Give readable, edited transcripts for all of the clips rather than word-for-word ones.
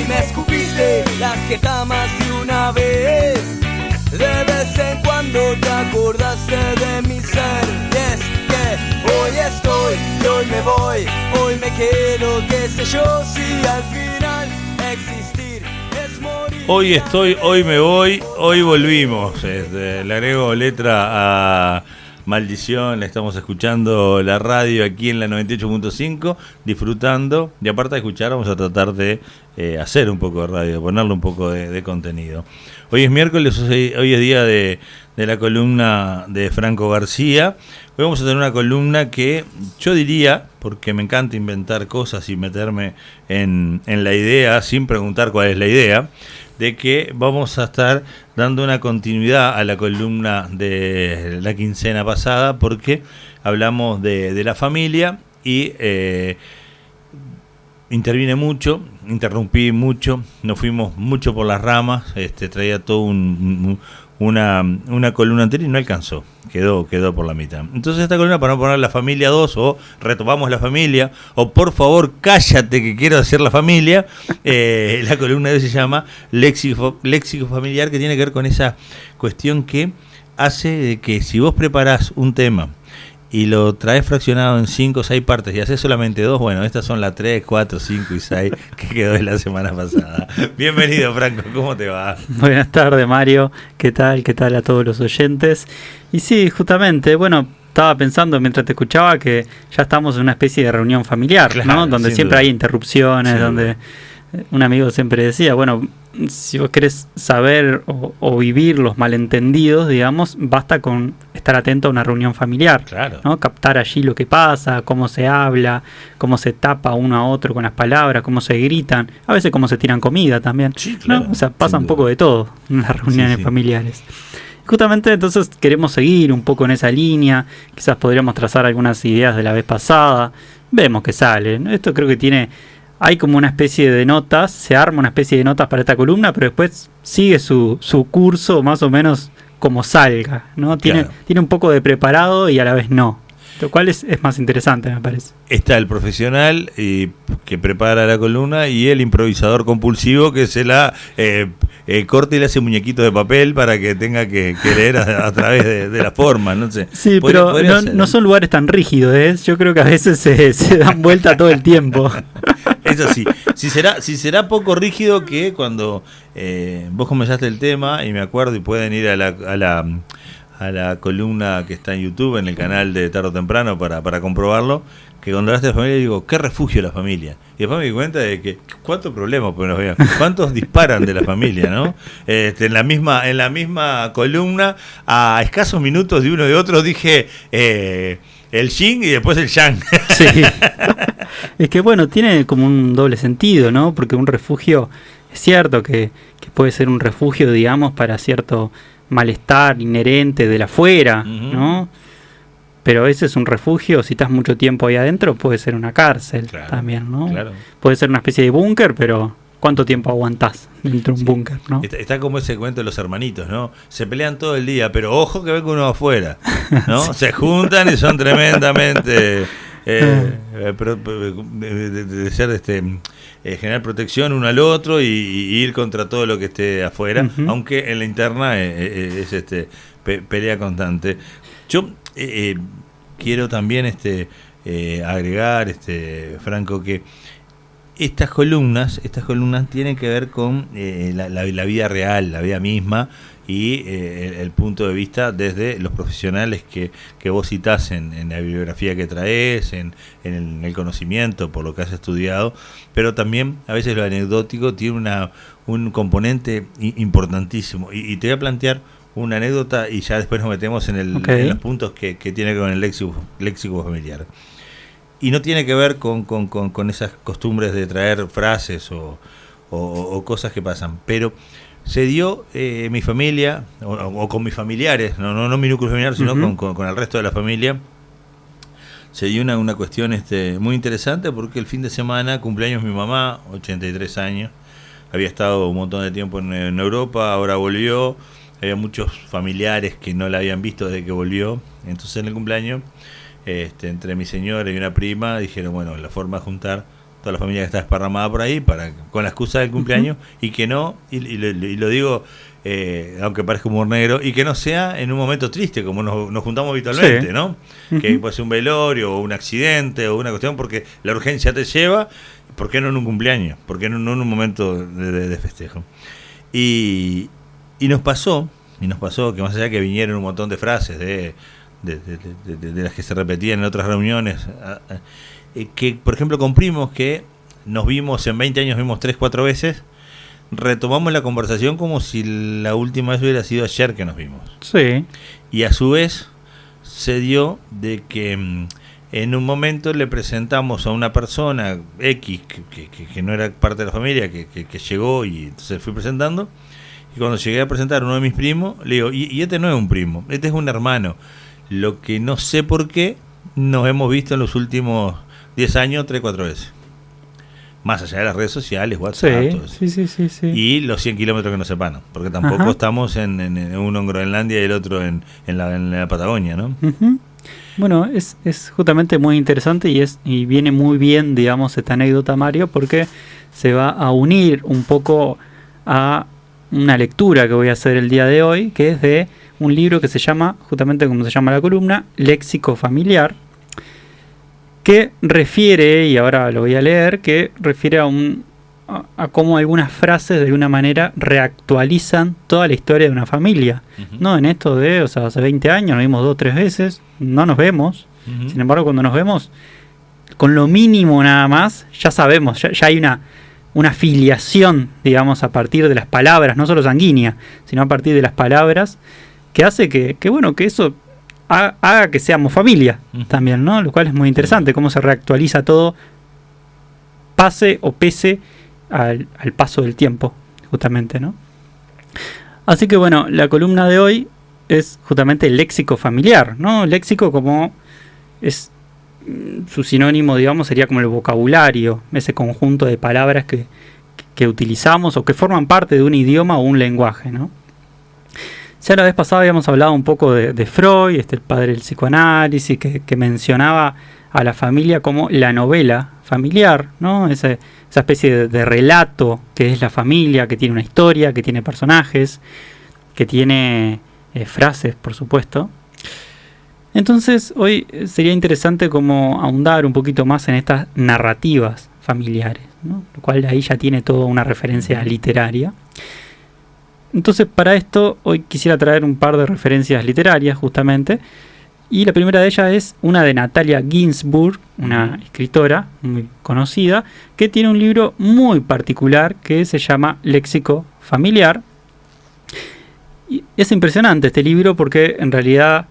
y me escupiste las que jamás de una vez. De vez en cuando te acordaste de mi ser. Y es que hoy estoy y hoy me voy, hoy me quedo, qué sé yo, si al final existir es morir. Hoy estoy, hoy me voy, hoy volvimos. Le agrego letra a Maldición, le estamos escuchando la radio aquí en la 98.5, disfrutando, y aparte de escuchar vamos a tratar de hacer un poco de radio, ponerle un poco de contenido. Hoy es miércoles, hoy es día de la columna de Franco García. Hoy vamos a tener una columna que yo diría, porque me encanta inventar cosas y meterme en la idea sin preguntar cuál es la idea, de que vamos a estar dando una continuidad a la columna de la quincena pasada, porque hablamos de la familia y intervine mucho, interrumpí mucho, nos fuimos mucho por las ramas, traía todo una columna anterior y no alcanzó, quedó por la mitad. Entonces esta columna, para no poner la familia 2, o retomamos la familia, o por favor cállate que quiero hacer la familia, la columna de hoy se llama léxico familiar, que tiene que ver con esa cuestión que hace de que si vos preparás un tema y lo traes fraccionado en 5 o 6 partes y haces solamente 2, bueno, estas son las 3, 4, 5 y 6 que quedó de la semana pasada. Bienvenido, Franco, ¿cómo te va? Buenas tardes, Mario. ¿Qué tal? ¿Qué tal a todos los oyentes? Y sí, justamente, bueno, estaba pensando mientras te escuchaba que ya estamos en una especie de reunión familiar, claro, ¿no? Donde siempre hay interrupciones, donde un amigo siempre decía, bueno, si vos querés saber o vivir los malentendidos, digamos, basta con estar atento a una reunión familiar, claro, ¿no? Captar allí lo que pasa, cómo se habla, cómo se tapa uno a otro con las palabras, cómo se gritan, a veces cómo se tiran comida también, sí, claro, ¿no? O sea, pasa un poco de todo en las reuniones familiares. Justamente entonces queremos seguir un poco en esa línea, quizás podríamos trazar algunas ideas de la vez pasada, vemos que sale, ¿no? Esto creo que hay como una especie de notas, se arma una especie de notas para esta columna, pero después sigue su curso más o menos como salga, ¿no? Tiene un poco de preparado y a la vez no. Lo cual es más interesante, me parece. Está el profesional que prepara la columna y el improvisador compulsivo que se la corta y le hace muñequitos de papel para que tenga que leer a través de la forma, no sé. Sí, pero no son lugares tan rígidos, ¿eh? Yo creo que a veces se dan vuelta todo el tiempo. Eso sí, si será poco rígido, que cuando vos comenzaste el tema, y me acuerdo, y pueden ir a la columna que está en YouTube, en el canal de Tarde o Temprano, para comprobarlo, que cuando hablaste de la familia digo, qué refugio la familia. Y después me di cuenta de que cuántos problemas pues nos vean, cuántos disparan de la familia, ¿no? En la misma columna, a escasos minutos de uno y de otro, dije el yin y después el yang. Sí. Es que bueno, tiene como un doble sentido, ¿no? Porque un refugio, es cierto que puede ser un refugio, digamos, para cierto malestar inherente de la afuera, ¿no? Pero a veces un refugio, si estás mucho tiempo ahí adentro, puede ser una cárcel también, ¿no? Claro. Puede ser una especie de búnker, pero ¿cuánto tiempo aguantás dentro de un búnker, no? Está como ese cuento de los hermanitos, ¿no? Se pelean todo el día, pero ojo que venga uno afuera, ¿no? Sí. Se juntan y son tremendamente de ser generar protección uno al otro y ir contra todo lo que esté afuera, aunque en la interna es pelea constante. Yo quiero también agregar, Franco, que estas columnas tienen que ver con la vida real, la vida misma, y el punto de vista desde los profesionales que vos citás en la bibliografía que traes, en el conocimiento por lo que has estudiado, pero también a veces lo anecdótico tiene un componente importantísimo, y te voy a plantear una anécdota y ya después nos metemos en los puntos que tiene que ver con el léxico familiar. Y no tiene que ver con esas costumbres de traer frases o cosas que pasan, pero se dio mi familia, o con mis familiares, no mi núcleo familiar, sino con el resto de la familia, se dio una cuestión muy interesante, porque el fin de semana, cumpleaños mi mamá, 83 años, había estado un montón de tiempo en Europa, ahora volvió, había muchos familiares que no la habían visto desde que volvió, entonces en el cumpleaños, entre mi señora y una prima, dijeron, bueno, la forma de juntar toda la familia que está desparramada por ahí, con la excusa del cumpleaños, y que no, y lo digo, aunque parezca humor negro, y que no sea en un momento triste, como nos juntamos habitualmente, ¿no? Que puede ser un velorio, o un accidente, o una cuestión, porque la urgencia te lleva, ¿por qué no en un cumpleaños? ¿Por qué no en un momento de festejo? Y nos pasó que más allá que vinieron un montón de frases de las que se repetían en otras reuniones, que por ejemplo con primos que nos vimos en 20 años, vimos 3-4 veces, retomamos la conversación como si la última vez hubiera sido ayer que nos vimos. Sí. Y a su vez se dio de que en un momento le presentamos a una persona X que no era parte de la familia, que llegó, y entonces fui presentando, y cuando llegué a presentar a uno de mis primos, le digo, y este no es un primo, este es un hermano. Lo que no sé por qué nos hemos visto en los últimos 10 años 3-4 veces. Más allá de las redes sociales, WhatsApp, todo eso. Sí. Y los 100 kilómetros que nos separan, porque tampoco estamos en uno en Groenlandia y el otro en la Patagonia, ¿no? Bueno, es justamente muy interesante y viene muy bien, digamos, esta anécdota, Mario, porque se va a unir un poco a una lectura que voy a hacer el día de hoy, que es de un libro que se llama, justamente como se llama la columna, Léxico Familiar, que refiere, y ahora lo voy a leer, que refiere a cómo algunas frases de alguna manera reactualizan toda la historia de una familia. ¿No? En esto de, o sea, hace 20 años nos vimos 2 o 3 veces, no nos vemos. Sin embargo, cuando nos vemos, con lo mínimo nada más, ya sabemos, ya hay una filiación, digamos, a partir de las palabras, no solo sanguínea, sino a partir de las palabras, que hace que eso haga que seamos familia también, ¿no? Lo cual es muy interesante, cómo se reactualiza todo, pase o pese al paso del tiempo, justamente, ¿no? Así que bueno, la columna de hoy es justamente el léxico familiar, ¿no? Léxico, como es su sinónimo, digamos, sería como el vocabulario, ese conjunto de palabras que utilizamos o que forman parte de un idioma o un lenguaje, ¿no? Ya la vez pasada habíamos hablado un poco de Freud, el padre del psicoanálisis, que mencionaba a la familia como la novela familiar, ¿no? Esa especie de relato que es la familia, que tiene una historia, que tiene personajes, que tiene frases, por supuesto. Entonces hoy sería interesante como ahondar un poquito más en estas narrativas familiares, ¿no? Lo cual ahí ya tiene toda una referencia literaria. Entonces, para esto hoy quisiera traer un par de referencias literarias justamente, y la primera de ellas es una de Natalia Ginzburg, una escritora muy conocida, que tiene un libro muy particular que se llama Léxico Familiar. Y es impresionante este libro porque en realidad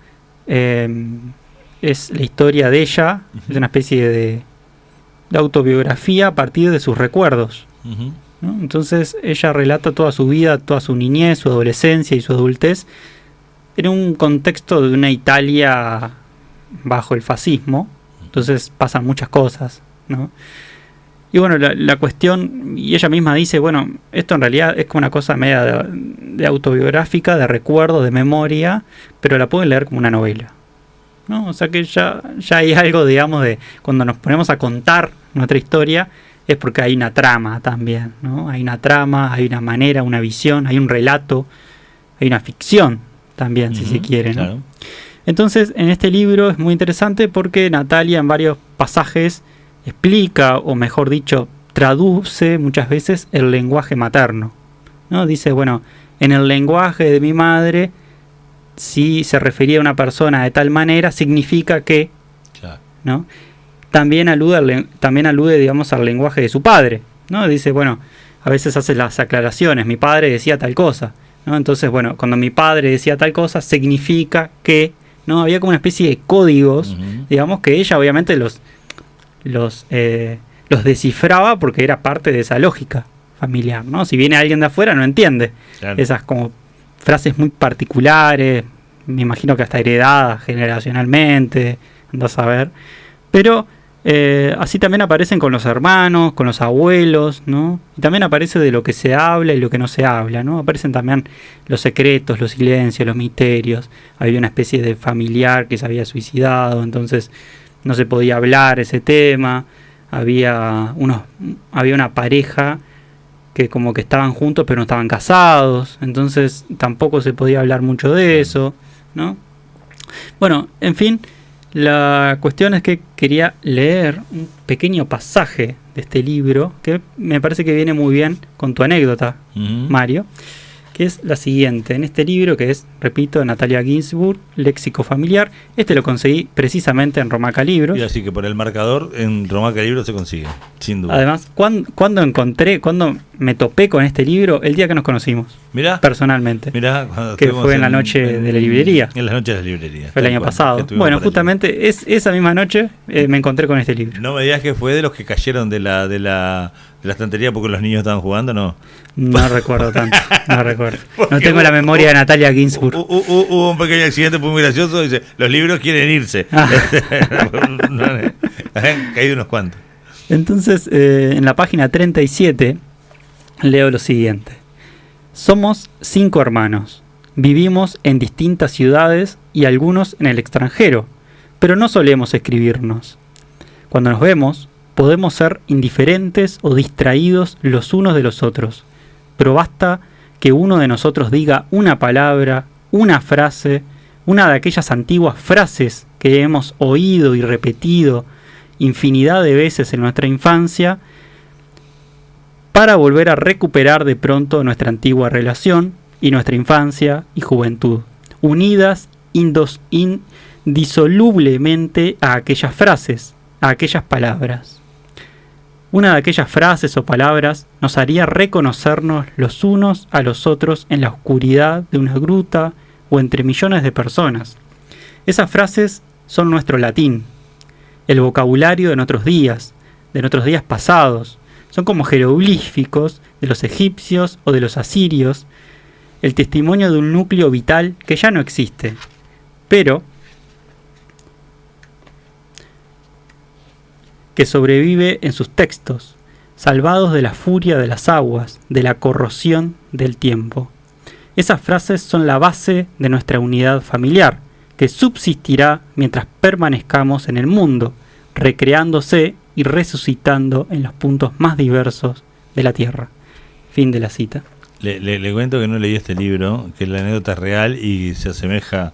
es la historia de ella, es una especie de autobiografía a partir de sus recuerdos, ¿no? Entonces ella relata toda su vida, toda su niñez, su adolescencia y su adultez en un contexto de una Italia bajo el fascismo. Entonces pasan muchas cosas, ¿no? Y bueno, la cuestión, y ella misma dice, bueno, esto en realidad es como una cosa media de autobiográfica, de recuerdo, de memoria, pero la pueden leer como una novela, ¿no? O sea que ya hay algo, digamos, de cuando nos ponemos a contar nuestra historia, es porque hay una trama también, ¿no? Hay una trama, hay una manera, una visión, hay un relato, hay una ficción también, si se quiere, ¿no? Claro. Entonces, en este libro es muy interesante porque Natalia en varios pasajes explica, o mejor dicho, traduce muchas veces el lenguaje materno, ¿no? Dice, bueno, en el lenguaje de mi madre, si se refería a una persona de tal manera, significa que, claro, ¿no? También alude, digamos, al lenguaje de su padre, ¿no? Dice, bueno, a veces hace las aclaraciones, mi padre decía tal cosa, ¿no? Entonces, bueno, cuando mi padre decía tal cosa, significa que, ¿no? Había como una especie de códigos, digamos, que ella obviamente los descifraba porque era parte de esa lógica familiar, ¿no? Si viene alguien de afuera no entiende, claro, esas como frases muy particulares, me imagino que hasta heredadas generacionalmente, andás a ver, pero así también aparecen con los hermanos, con los abuelos, ¿no? Y también aparece de lo que se habla y lo que no se habla, ¿no? Aparecen también los secretos, los silencios, los misterios. Había una especie de familiar que se había suicidado, entonces no se podía hablar ese tema. había una pareja que como que estaban juntos pero no estaban casados, entonces tampoco se podía hablar mucho de eso, ¿no? Bueno, en fin, la cuestión es que quería leer un pequeño pasaje de este libro que me parece que viene muy bien con tu anécdota, Mario, que es la siguiente. En este libro, que es, repito, de Natalia Ginzburg, Léxico Familiar, este lo conseguí precisamente en Romaca Libros. Y así que por el marcador en Romaca Libros se consigue, sin duda. Además, cuando me topé con este libro, el día que nos conocimos. Mirá, personalmente. Mirá, que fue en la noche de la librería. En la noche de la librería. Fue el año pasado. Bueno, justamente esa misma noche me encontré con este libro. No me digas que fue de los que cayeron de la estantería porque los niños estaban jugando, ¿no? No recuerdo tanto, no recuerdo. No tengo la memoria de Natalia Ginzburg. Hubo un pequeño accidente muy gracioso, dice, los libros quieren irse. Han caído unos cuantos. Entonces, en la página 37, leo lo siguiente. Somos 5 hermanos. Vivimos en distintas ciudades y algunos en el extranjero, pero no solemos escribirnos. Cuando nos vemos, podemos ser indiferentes o distraídos los unos de los otros, pero basta que uno de nosotros diga una palabra, una frase, una de aquellas antiguas frases que hemos oído y repetido infinidad de veces en nuestra infancia, para volver a recuperar de pronto nuestra antigua relación y nuestra infancia y juventud, unidas indisolublemente a aquellas frases, a aquellas palabras. Una de aquellas frases o palabras nos haría reconocernos los unos a los otros en la oscuridad de una gruta o entre millones de personas. Esas frases son nuestro latín, el vocabulario de nuestros días pasados. Son como jeroglíficos de los egipcios o de los asirios, el testimonio de un núcleo vital que ya no existe, pero que sobrevive en sus textos, salvados de la furia de las aguas, de la corrosión del tiempo. Esas frases son la base de nuestra unidad familiar, que subsistirá mientras permanezcamos en el mundo, recreándose y resucitando en los puntos más diversos de la Tierra. Fin de la cita. Le cuento que no leí este libro, que la anécdota es real y se asemeja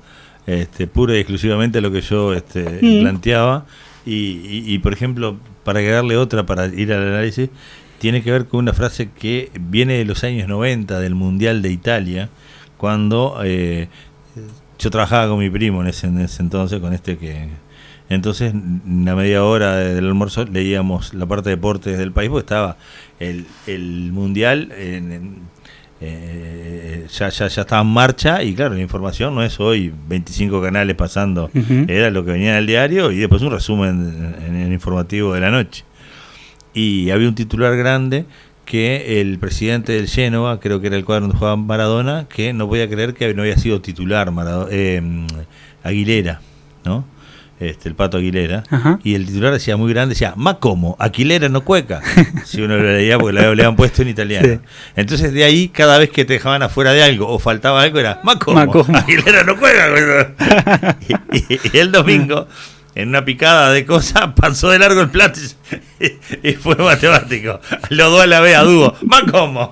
pura y exclusivamente a lo que yo planteaba. Y por ejemplo, para agregarle otra, para ir al análisis, tiene que ver con una frase que viene de los años 90 del Mundial de Italia, cuando yo trabajaba con mi primo en ese entonces, con entonces en la media hora del almuerzo leíamos la parte de deportes del país, porque estaba el Mundial ya estaba en marcha, y claro, la información no es hoy 25 canales pasando, era lo que venía del diario y después un resumen en el informativo de la noche. Y había un titular grande que el presidente del Génova, creo que era el cuadro donde jugaba Maradona, que no podía creer que no había sido titular Aguilera, ¿no? El Pato Aguilera. Ajá. Y el titular decía muy grande, decía, ma como, Aguilera no cueca. Si uno lo leía porque le habían puesto en italiano. Sí. Entonces de ahí, cada vez que te dejaban afuera de algo o faltaba algo, era ma como, Aguilera no cueca. y el domingo, en una picada de cosas, pasó de largo el plato y fue matemático. Los dos a la vez a dúo, ma como.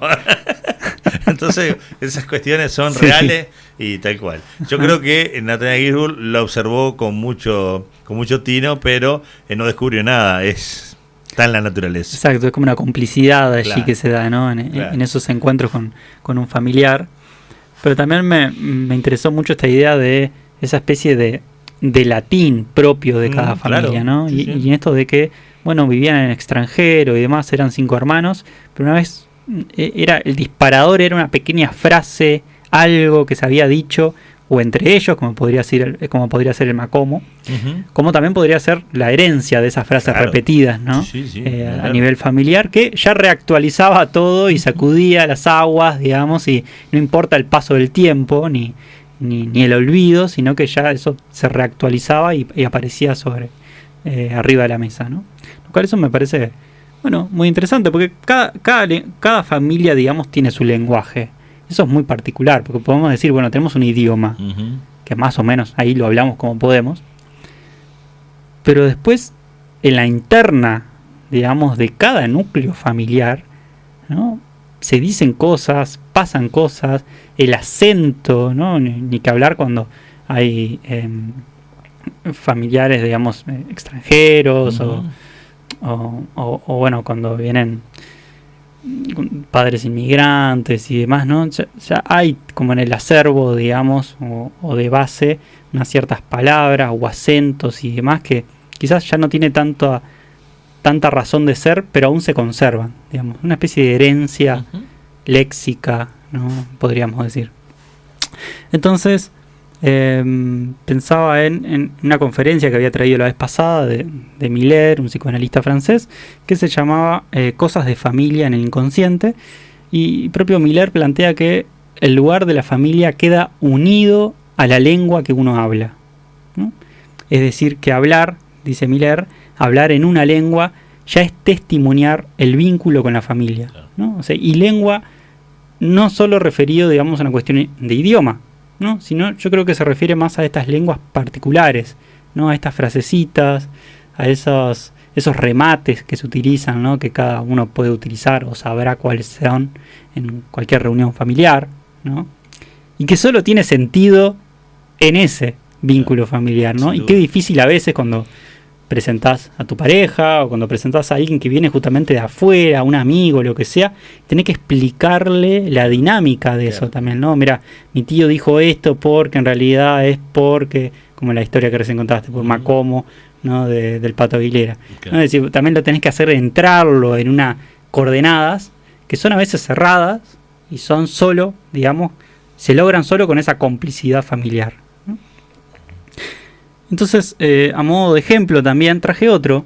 Entonces, esas cuestiones son reales y tal cual. Yo creo que Natalia Ginzburg lo observó con mucho tino, pero no descubrió nada. Está en la naturaleza. Exacto, es como una complicidad allí que se da, ¿no? En esos encuentros con un familiar. Pero también me interesó mucho esta idea de esa especie de latín propio de cada familia, ¿no? Sí, y en esto de que, bueno, vivían en el extranjero y demás, eran 5 hermanos, pero una vez el disparador era una pequeña frase, algo que se había dicho, o entre ellos, como podría ser el macomo, como también podría ser la herencia de esas frases repetidas, ¿no? A nivel familiar, que ya reactualizaba todo y sacudía las aguas, digamos, y no importa el paso del tiempo ni el olvido, sino que ya eso se reactualizaba y aparecía sobre arriba de la mesa, ¿no? Lo cual eso me parece, bueno, muy interesante, porque cada familia, digamos, tiene su lenguaje. Eso es muy particular, porque podemos decir, bueno, tenemos un idioma, que más o menos ahí lo hablamos como podemos, pero después, en la interna digamos, de cada núcleo familiar, ¿no? Se dicen cosas, pasan cosas, el acento, ¿no? Ni que hablar cuando hay familiares, digamos, extranjeros, o bueno, cuando vienen padres inmigrantes y demás, ¿no? Ya hay como en el acervo, digamos, o de base, unas ciertas palabras o acentos y demás que quizás ya no tiene tanta razón de ser, pero aún se conservan, digamos, una especie de herencia léxica, ¿no? Podríamos decir. Entonces, pensaba en una conferencia que había traído la vez pasada de Miller, un psicoanalista francés, que se llamaba Cosas de familia en el inconsciente, y propio Miller plantea que el lugar de la familia queda unido a la lengua que uno habla, ¿no? Es decir, que hablar, dice Miller, hablar en una lengua ya es testimoniar el vínculo con la familia, ¿no? O sea, y lengua no solo referido, digamos, a una cuestión de idioma, ¿no? Sino yo creo que se refiere más a estas lenguas particulares, ¿no? A estas frasecitas, a esos remates que se utilizan, ¿no? Que cada uno puede utilizar o sabrá cuáles son en cualquier reunión familiar, ¿no? Y que solo tiene sentido en ese vínculo familiar, ¿no? Y qué difícil a veces cuando presentás a tu pareja o cuando presentás a alguien que viene justamente de afuera, a un amigo, lo que sea, tenés que explicarle la dinámica de eso también, ¿no? Mira, mi tío dijo esto porque en realidad es porque, como la historia que recién contaste, por Macomo, ¿no? Del Pato Aguilera. ¿No? Es decir, también lo tenés que hacer entrarlo en unas coordenadas que son a veces cerradas y son solo, digamos, se logran solo con esa complicidad familiar, ¿no? Entonces, a modo de ejemplo también traje otro,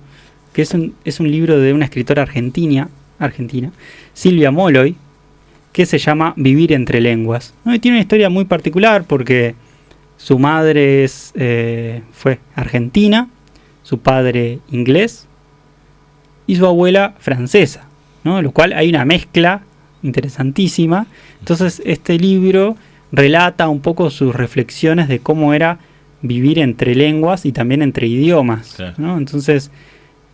que es un libro de una escritora argentina, Silvia Molloy, que se llama Vivir entre lenguas, ¿no? Y tiene una historia muy particular porque su madre fue argentina, su padre inglés y su abuela francesa, ¿no? Lo cual hay una mezcla interesantísima. Entonces este libro relata un poco sus reflexiones de cómo era vivir entre lenguas y también entre idiomas, claro, ¿no? Entonces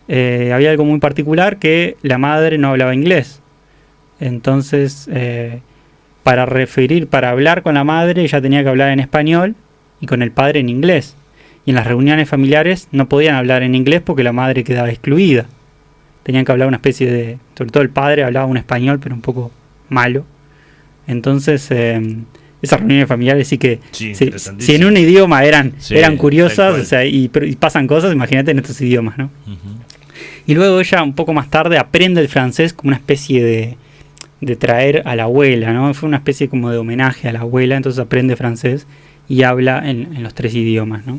había algo muy particular, que la madre no hablaba inglés. Entonces para hablar con la madre ella tenía que hablar en español y con el padre en inglés. Y en las reuniones familiares no podían hablar en inglés porque la madre quedaba excluida. Tenían que hablar una especie de... Sobre todo el padre hablaba un español, pero un poco malo. Entonces, esas reuniones familiares sí que... si en un idioma eran curiosas, o sea, y pasan cosas, imagínate en estos idiomas, ¿no? Uh-huh. Y luego ella, un poco más tarde, aprende el francés como una especie de traer a la abuela, ¿no? Fue una especie como de homenaje a la abuela, entonces aprende francés y habla en los 3 idiomas, ¿no?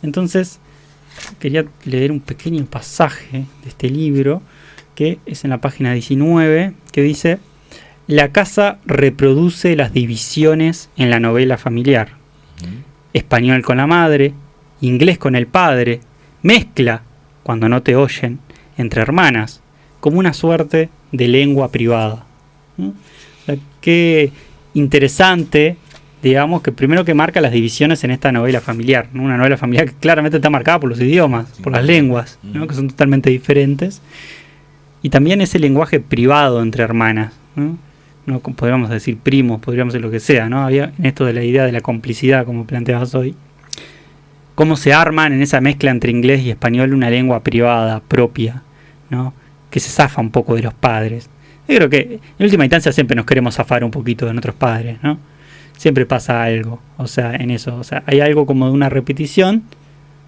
Entonces, quería leer un pequeño pasaje de este libro, que es en la página 19, que dice: la casa reproduce las divisiones en la novela familiar. Español con la madre, inglés con el padre, mezcla, cuando no te oyen, entre hermanas, como una suerte de lengua privada, ¿no? O sea, qué interesante, digamos, que primero que marca las divisiones en esta novela familiar, ¿no? Una novela familiar que claramente está marcada por los idiomas, por las lenguas, ¿no? Que son totalmente diferentes. Y también ese lenguaje privado entre hermanas, ¿no? No podríamos decir primos, podríamos decir lo que sea, ¿no? Había en esto de la idea de la complicidad, como planteabas hoy. Cómo se arman en esa mezcla entre inglés y español una lengua privada, propia, ¿no? Que se zafa un poco de los padres. Yo creo que en última instancia siempre nos queremos zafar un poquito de nuestros padres, ¿no? Siempre pasa algo, o sea, en eso. O sea, hay algo como de una repetición,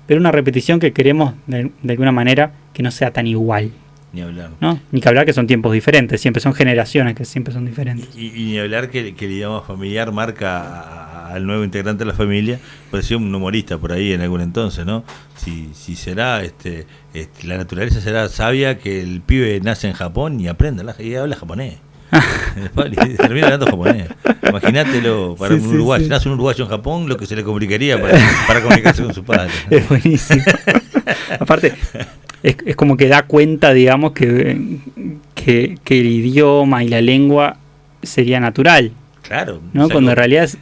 pero una repetición que queremos de alguna manera que no sea tan igual. Ni hablar, ¿no? Ni que hablar que son tiempos diferentes, siempre son generaciones que siempre son diferentes. Y ni hablar que el idioma familiar marca al nuevo integrante de la familia. Parecía un humorista por ahí en algún entonces, ¿no? Si será, la naturaleza será sabia que el pibe nace en Japón y aprenda y habla japonés. Termina hablando japonés. Imagínatelo para un uruguayo. Si nace un uruguayo en Japón, lo que se le complicaría para comunicarse con su padre, ¿no? Es buenísimo. Aparte, es como que da cuenta, digamos, que el idioma y la lengua sería natural. Claro. ¿no? Cuando en realidad es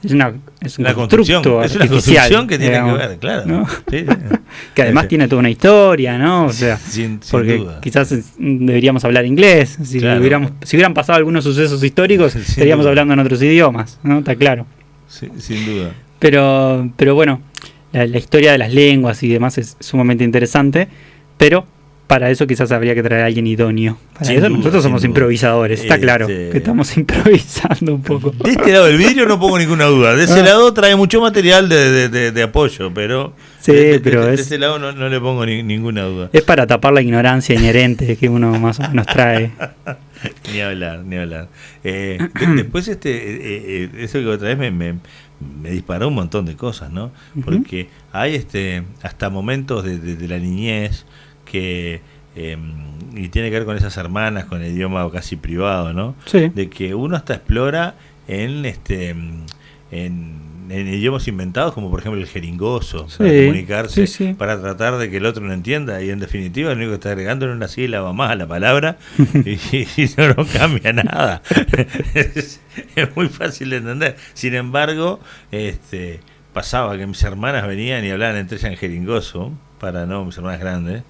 un constructo artificial. Es una construcción que tiene que ver, claro. ¿No? Sí. Que además tiene toda una historia, ¿no? O sea, sin porque duda. quizás deberíamos hablar inglés. Si hubieran pasado algunos sucesos históricos, estaríamos hablando en otros idiomas, ¿no? Está claro. Sí, sin duda. Pero bueno, la historia de las lenguas y demás es sumamente interesante, pero para eso quizás habría que traer a alguien idóneo. Para eso nosotros somos improvisadores, está claro que estamos improvisando un poco. De este lado del vidrio no pongo ninguna duda. De ese lado trae mucho material de apoyo, pero sí, de ese lado no le pongo ninguna duda. Es para tapar la ignorancia inherente que uno más o menos trae. Ni hablar. Después eso que otra vez me disparó un montón de cosas, ¿no? Porque hay hasta momentos de la niñez que y tiene que ver con esas hermanas, con el idioma casi privado, ¿no? Sí. De que uno hasta explora en idiomas inventados, como por ejemplo el jeringoso, sí, para comunicarse, sí. para tratar de que el otro lo entienda, y en definitiva lo único que está agregando es una sílaba más a la palabra y no cambia nada. Es muy fácil de entender. Sin embargo, pasaba que mis hermanas venían y hablaban entre ellas en jeringoso, mis hermanas grandes,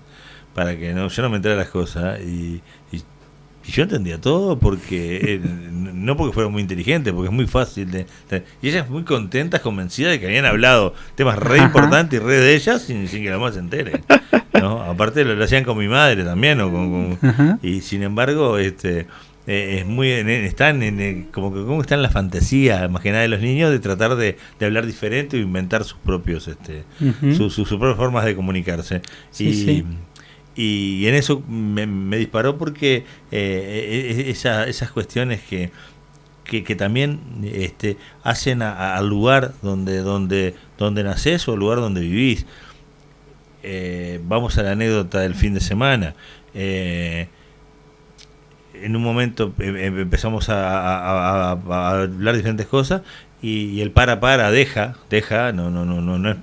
para que yo no me enterara las cosas, y yo entendía todo porque no porque fuera muy inteligente, porque es muy fácil y ellas muy contentas, convencidas de que habían hablado temas re importantes y re de ellas sin que la mamá se entere, ¿no? Aparte lo hacían con mi madre también, y sin embargo es muy como está en la fantasía más que nada de los niños de tratar de hablar diferente o inventar sus propios sus propias formas de comunicarse. Y en eso me disparó porque esas cuestiones que también hacen al lugar donde nacés o al lugar donde vivís. Vamos a la anécdota del fin de semana. En un momento empezamos a hablar diferentes cosas y el deja, no es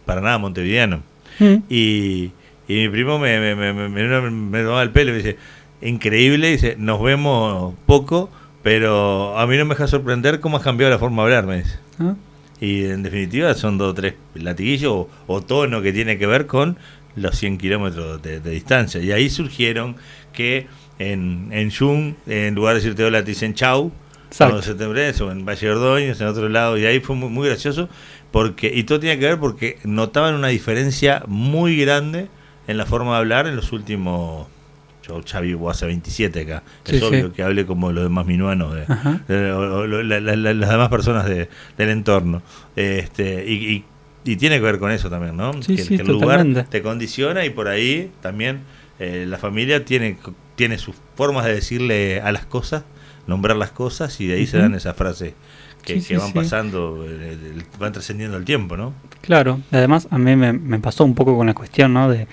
para nada montevideano. Y mi primo me tomaba el pelo y me dice, increíble, dice, nos vemos poco, pero a mí no me deja sorprender cómo has cambiado la forma de hablar, me dice. Y en definitiva son 2 o 3 latiguillos o tono que tiene que ver con los 100 kilómetros de distancia. Y ahí surgieron que en Jun, en lugar de decirte hola, te dicen chau, o en Valle de Ordóñez, en otro lado, y ahí fue muy, muy gracioso, y todo tiene que ver porque notaban una diferencia muy grande en la forma de hablar en los últimos. Yo ya vivo hace 27 acá. Es obvio que hable como los demás minuanos, las demás personas del entorno. Y tiene que ver con eso también, ¿no? Que el lugar te condiciona y por ahí también la familia tiene sus formas de decirle a las cosas, nombrar las cosas, y de ahí se dan esas frases que van pasando, van trascendiendo el tiempo, ¿no? Claro, además a mí me pasó un poco con la cuestión, ¿no? de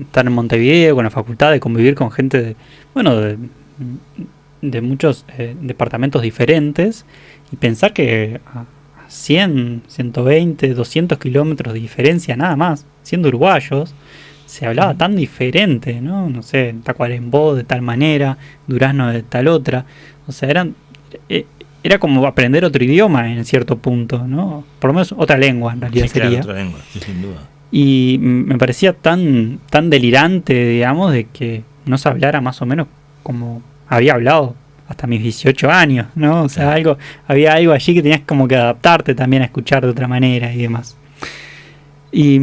estar en Montevideo, con la facultad, de convivir con gente de muchos departamentos diferentes, y pensar que a 100, 120, 200 kilómetros de diferencia nada más, siendo uruguayos, se hablaba tan diferente, ¿no? No sé, Tacuarembó de tal manera, Durazno de tal otra, o sea, era como aprender otro idioma en cierto punto, ¿no? Por lo menos otra lengua en realidad sería. Claro, otra lengua, sin duda. Y me parecía tan delirante, digamos, de que no se hablara más o menos como había hablado hasta mis 18 años, ¿no? O sea, había algo allí que tenías como que adaptarte también a escuchar de otra manera y demás. Y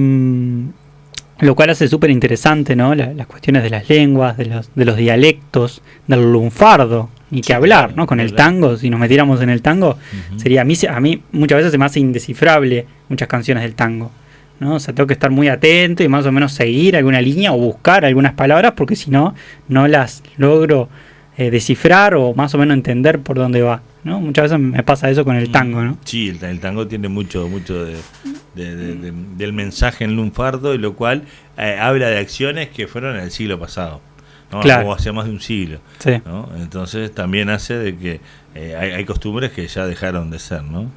lo cual hace súper interesante, ¿no? Las cuestiones de las lenguas, de los dialectos, del lunfardo, ni que hablar, ¿no? Con el tango, si nos metiéramos en el tango, sería a mí muchas veces se me hace indescifrable muchas canciones del tango, ¿no? O sea, tengo que estar muy atento y más o menos seguir alguna línea o buscar algunas palabras, porque si no las logro descifrar o más o menos entender por dónde va, ¿no? Muchas veces me pasa eso con el tango, ¿no? Sí, el tango tiene mucho del mensaje en lunfardo, y lo cual habla de acciones que fueron en el siglo pasado, ¿no? Claro. O hace más de un siglo, ¿no? Entonces también hace de que hay costumbres que ya dejaron de ser, ¿no?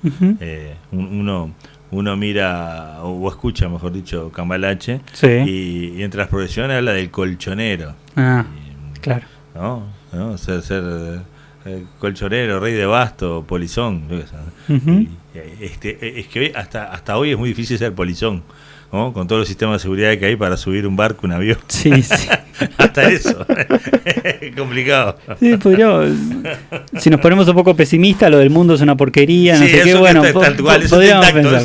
Uno mira o escucha, mejor dicho, Cambalache, y entre las profesiones habla del colchonero. Claro. ¿No? Ser colchonero, rey de basto, polizón. Uh-huh. Es que hoy, hasta hoy es muy difícil ser polizón, ¿no? Con todos los sistemas de seguridad que hay para subir un barco, un avión. Sí. Hasta eso. Es complicado. Sí, podríamos, si nos ponemos un poco pesimistas, lo del mundo es una porquería, no sé qué, bueno,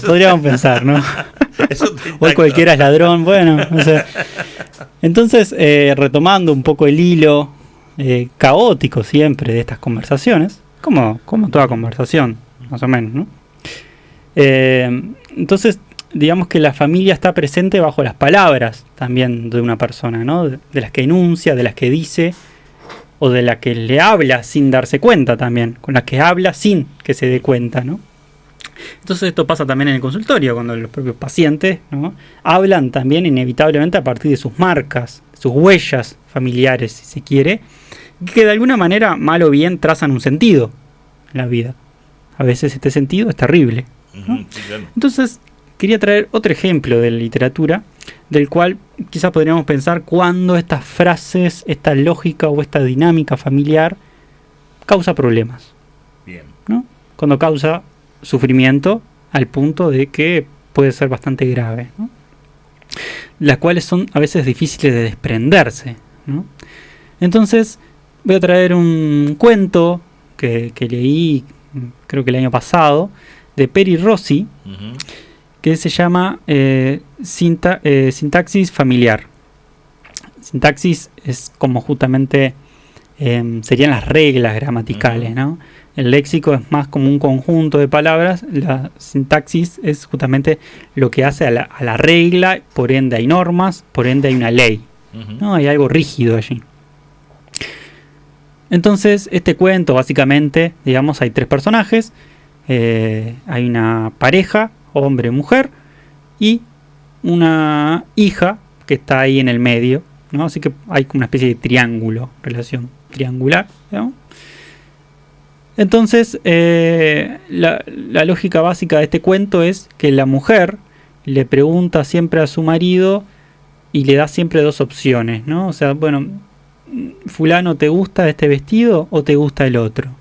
podríamos pensar, ¿no? Hoy cualquiera es ladrón, bueno, no sé. Entonces, retomando un poco el hilo caótico siempre de estas conversaciones, como toda conversación, más o menos, ¿no? Entonces, digamos que la familia está presente bajo las palabras también de una persona, ¿no? De las que enuncia, de las que dice, o de la que le habla sin darse cuenta también, con la que habla sin que se dé cuenta, ¿no? Entonces esto pasa también en el consultorio, cuando los propios pacientes, ¿no?, hablan también inevitablemente a partir de sus marcas, sus huellas familiares, si se quiere, que de alguna manera, mal o bien, trazan un sentido en la vida. A veces este sentido es terrible, ¿no? Sí, claro. Entonces, quería traer otro ejemplo de la literatura, del cual quizás podríamos pensar cuando estas frases, esta lógica o esta dinámica familiar causa problemas. Bien. ¿No? Cuando causa sufrimiento al punto de que puede ser bastante grave, ¿no? Las cuales son a veces difíciles de desprenderse, ¿no? Entonces, voy a traer un cuento que leí, creo que el año pasado, de Peri Rossi, Uh-huh. que se llama Sintaxis familiar. Sintaxis es como justamente serían las reglas gramaticales, Uh-huh. ¿no? El léxico es más como un conjunto de palabras. La sintaxis es justamente lo que hace a la regla, por ende hay normas, por ende hay una ley, Uh-huh. ¿no? Hay algo rígido allí. Entonces, este cuento básicamente, digamos, hay tres personajes. Hay una pareja, hombre y mujer, y una hija que está ahí en el medio, ¿no? Así que hay como una especie de triángulo, relación triangular, ¿no? Entonces, la lógica básica de este cuento es que la mujer le pregunta siempre a su marido y le da siempre dos opciones, ¿no? O sea, bueno, fulano, ¿te gusta este vestido o te gusta el otro?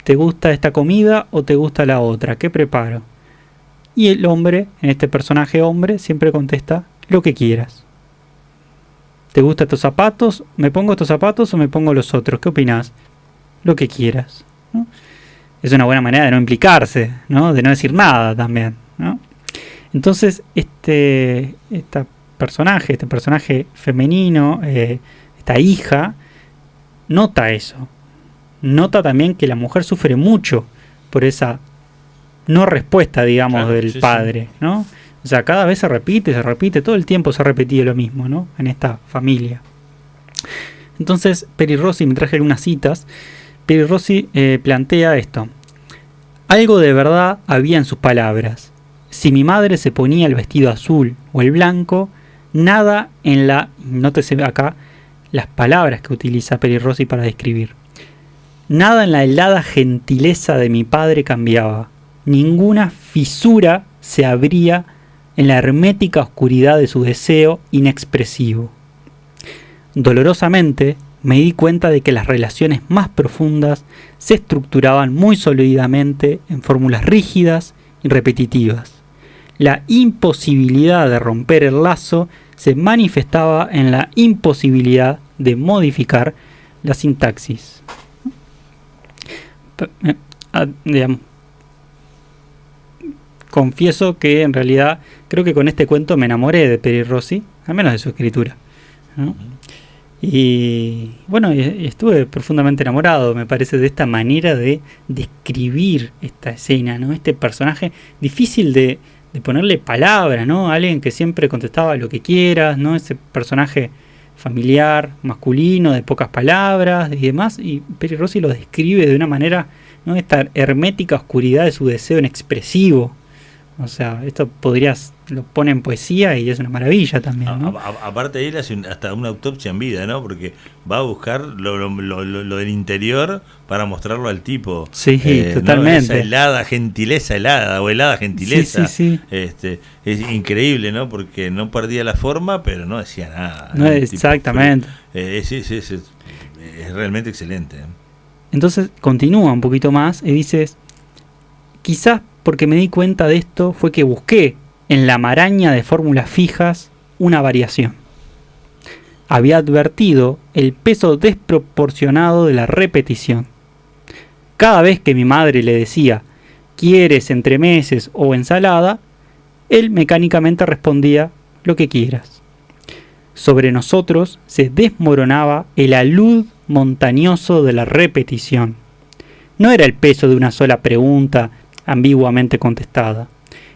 ¿Te gusta esta comida o te gusta la otra? ¿Qué preparo? Y el hombre, en este personaje hombre, siempre contesta lo que quieras. ¿Te gustan estos zapatos? ¿Me pongo estos zapatos o me pongo los otros? ¿Qué opinás? Lo que quieras, ¿no? Es una buena manera de no implicarse, ¿no? De no decir nada también, ¿no? Entonces, este personaje femenino, esta hija, nota eso. Nota también que la mujer sufre mucho por esa no respuesta, digamos, claro, del padre, sí. ¿No? O sea, cada vez se repite, todo el tiempo se ha repetido lo mismo, ¿no? En esta familia. Entonces, Peri Rossi, me traje algunas citas. Peri Rossi plantea esto. Algo de verdad había en sus palabras. Si mi madre se ponía el vestido azul o el blanco, nada en la... Nótese acá las palabras que utiliza Peri Rossi para describir. Nada en la helada gentileza de mi padre cambiaba. Ninguna fisura se abría en la hermética oscuridad de su deseo inexpresivo. Dolorosamente me di cuenta de que las relaciones más profundas se estructuraban muy sólidamente en fórmulas rígidas y repetitivas. La imposibilidad de romper el lazo se manifestaba en la imposibilidad de modificar la sintaxis. Digamos, confieso que en realidad creo que con este cuento me enamoré de Peri Rossi, al menos de su escritura, ¿no? Y bueno, estuve profundamente enamorado, me parece, de esta manera de describir esta escena, ¿no? Este personaje difícil de ponerle palabras, ¿no? Alguien que siempre contestaba lo que quieras, ¿no? Ese personaje familiar, masculino, de pocas palabras y demás, y Peri Rossi lo describe de una manera, ¿no? Esta hermética oscuridad de su deseo inexpresivo. O sea, esto lo pone en poesía y es una maravilla también, ¿no? Aparte de él hace hasta una autopsia en vida, ¿no? Porque va a buscar lo del interior para mostrarlo al tipo. Sí, totalmente. ¿No? Esa helada gentileza. Sí. Es increíble, ¿no? Porque no perdía la forma, pero no decía nada. No, exactamente. Es realmente excelente. Entonces continúa un poquito más y dices, quizás porque me di cuenta de esto fue que busqué en la maraña de fórmulas fijas una variación. Había advertido el peso desproporcionado de la repetición. Cada vez que mi madre le decía, ¿quieres entremeses o ensalada?, él mecánicamente respondía, lo que quieras. Sobre nosotros se desmoronaba el alud montañoso de la repetición. No era el peso de una sola pregunta ambiguamente contestada.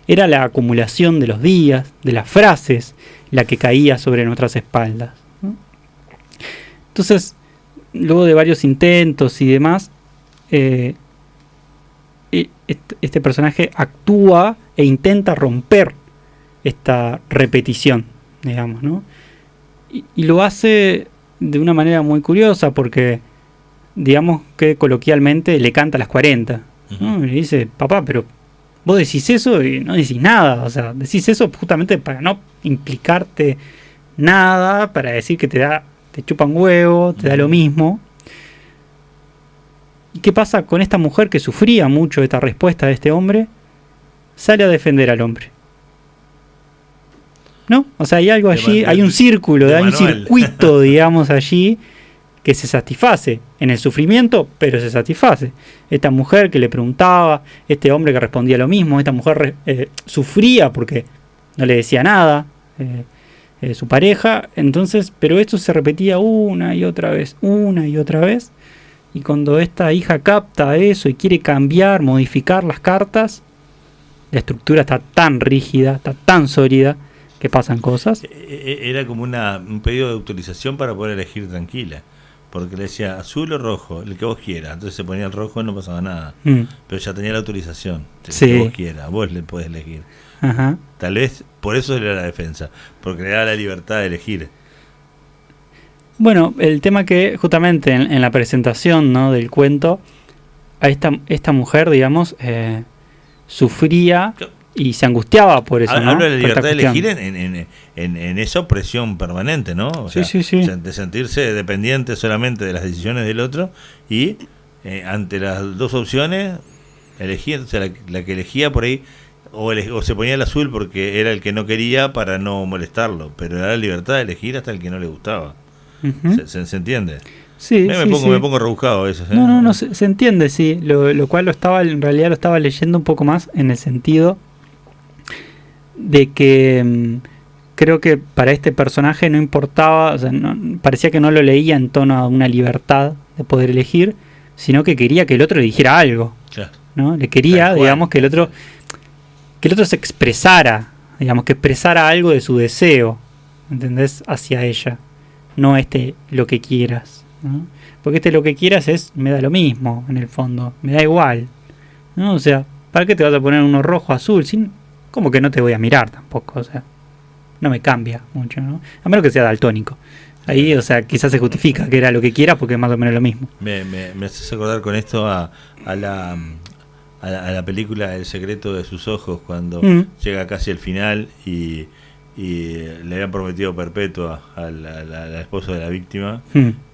Era la acumulación de los días, de las frases, la que caía sobre nuestras espaldas. Entonces, luego de varios intentos y demás, este personaje actúa e intenta romper esta repetición, digamos, ¿no? Y lo hace de una manera muy curiosa porque, digamos que coloquialmente le canta a las 40, ¿no? Y le dice, papá, pero vos decís eso y no decís nada, o sea, decís eso justamente para no implicarte nada, para decir que te chupan huevo, te da lo mismo. ¿Y qué pasa con esta mujer que sufría mucho esta respuesta de este hombre? Sale a defender al hombre, ¿no? O sea, hay algo allí, hay un círculo, hay un circuito, digamos, allí que se satisface en el sufrimiento, pero se satisface. Esta mujer que le preguntaba, este hombre que respondía lo mismo, esta mujer sufría porque no le decía nada su pareja, entonces, pero esto se repetía una y otra vez, y cuando esta hija capta eso y quiere cambiar, modificar las cartas, la estructura está tan rígida, está tan sólida, que pasan cosas. Era como un pedido de autorización para poder elegir tranquila, porque le decía azul o rojo, el que vos quieras. Entonces se ponía el rojo y no pasaba nada, pero ya tenía la autorización, el que vos quieras, vos le podés elegir. Ajá. Tal vez por eso era la defensa, porque le da la libertad de elegir. Bueno, el tema que justamente en la presentación, ¿no?, del cuento, a esta mujer, digamos, sufría y se angustiaba por eso, ¿no? Habla de la libertad de elegir en esa opresión permanente, ¿no? O sea, sí. De sentirse dependiente solamente de las decisiones del otro y ante las dos opciones, elegir, o sea, la que elegía por ahí, o se ponía el azul porque era el que no quería para no molestarlo, pero era la libertad de elegir hasta el que no le gustaba. Uh-huh. ¿Se entiende? Sí, me pongo rebuscado eso. No, se entiende, sí. Lo cual en realidad lo estaba leyendo un poco más en el sentido de que creo que para este personaje no importaba, o sea, parecía que no lo leía en tono a una libertad de poder elegir, sino que quería que el otro eligiera algo, claro, ¿no? Le quería, digamos, que el otro se expresara, digamos, que expresara algo de su deseo, ¿entendés?, hacia ella, no lo que quieras, ¿no? Porque lo que quieras me da lo mismo, en el fondo, me da igual, ¿no? O sea, ¿para qué te vas a poner uno rojo, azul? Como que no te voy a mirar tampoco, o sea, no me cambia mucho, ¿no? A menos que sea daltónico. Ahí, o sea, quizás se justifica que era lo que quieras porque es más o menos lo mismo. Me haces acordar con esto a la película El secreto de sus ojos, cuando llega casi al final y le habían prometido perpetua al esposo de la víctima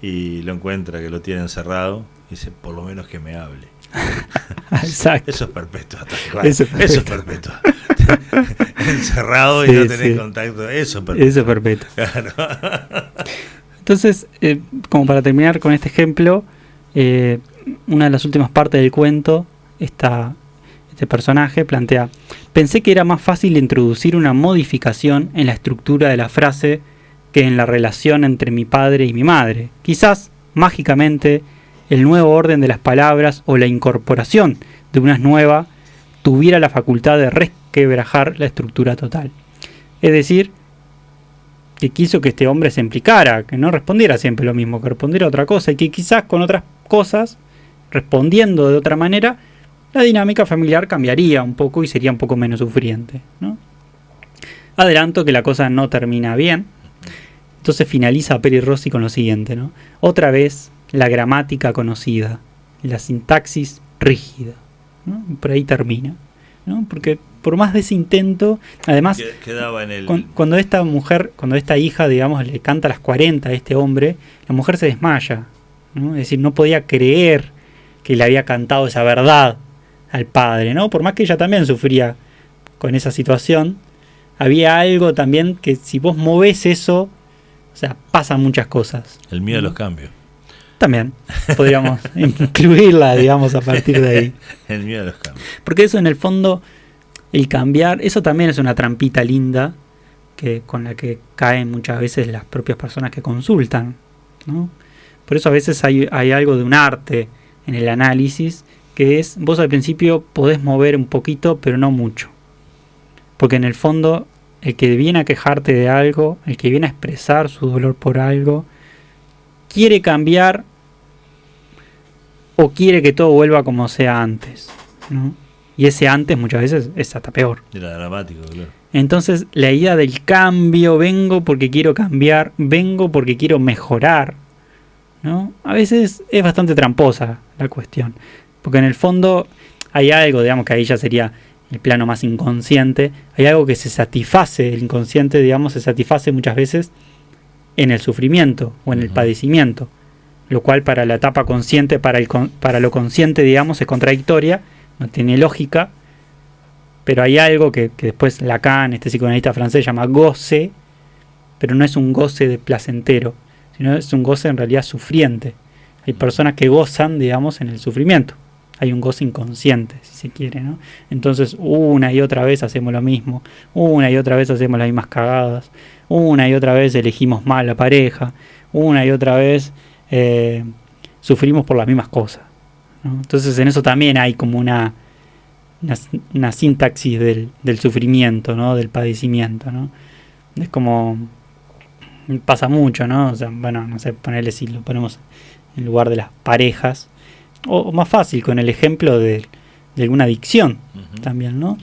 y lo encuentra que lo tiene encerrado y dice, por lo menos que me hable. Exacto. Eso es perpetua. Eso es perpetua. Encerrado y no tenés contacto. Eso es perpetua. Claro. Entonces, como para terminar con este ejemplo, una de las últimas partes del cuento, este personaje plantea: pensé que era más fácil introducir una modificación en la estructura de la frase que en la relación entre mi padre y mi madre. Quizás, mágicamente, el nuevo orden de las palabras o la incorporación de una nueva tuviera la facultad de resquebrajar la estructura total. Es decir, que quiso que este hombre se implicara, que no respondiera siempre lo mismo, que respondiera otra cosa, y que quizás con otras cosas, respondiendo de otra manera, la dinámica familiar cambiaría un poco y sería un poco menos sufriente, ¿no? Adelanto que la cosa no termina bien. Entonces finaliza Peri Rossi con lo siguiente, ¿no? Otra vez la gramática conocida, la sintaxis rígida, ¿no? Por ahí termina, ¿no? Porque por más de ese intento, además, quedaba en el... cuando esta hija, digamos, le canta a las 40 a este hombre, la mujer se desmaya, ¿no? Es decir, no podía creer que le había cantado esa verdad al padre, ¿no? Por más que ella también sufría con esa situación, había algo también que si vos movés eso, o sea, pasan muchas cosas. El miedo a los cambios. También podríamos incluirla, digamos, a partir de ahí. El miedo a los cambios. Porque eso en el fondo, el cambiar, eso también es una trampita linda con la que caen muchas veces las propias personas que consultan, ¿no? Por eso a veces hay algo de un arte en el análisis, que es, vos al principio podés mover un poquito, pero no mucho. Porque en el fondo, el que viene a quejarte de algo, el que viene a expresar su dolor por algo, quiere cambiar o quiere que todo vuelva como sea antes, ¿no? Y ese antes muchas veces es hasta peor. Era dramático, claro. Entonces la idea del cambio, vengo porque quiero cambiar, vengo porque quiero mejorar, ¿no? A veces es bastante tramposa la cuestión. Porque en el fondo hay algo, digamos que ahí ya sería el plano más inconsciente, hay algo que se satisface, el inconsciente, digamos, se satisface muchas veces en el sufrimiento o en el padecimiento, lo cual para la etapa consciente, para lo consciente, digamos, es contradictoria, no tiene lógica, pero hay algo que después Lacan, este psicoanalista francés, llama goce, pero no es un goce de placentero, sino es un goce en realidad sufriente. Hay personas que gozan, digamos, en el sufrimiento. Hay un goce inconsciente, si se quiere, ¿no? Entonces, una y otra vez hacemos lo mismo, una y otra vez hacemos las mismas cagadas, una y otra vez elegimos mal la pareja, una y otra vez sufrimos por las mismas cosas, ¿no? Entonces, en eso también hay como una sintaxis del sufrimiento, ¿no? Del padecimiento, ¿no? Es como... pasa mucho, ¿no? O sea, bueno, no sé, ponerle si lo ponemos en lugar de las parejas, o más fácil, con el ejemplo de alguna adicción también, ¿no?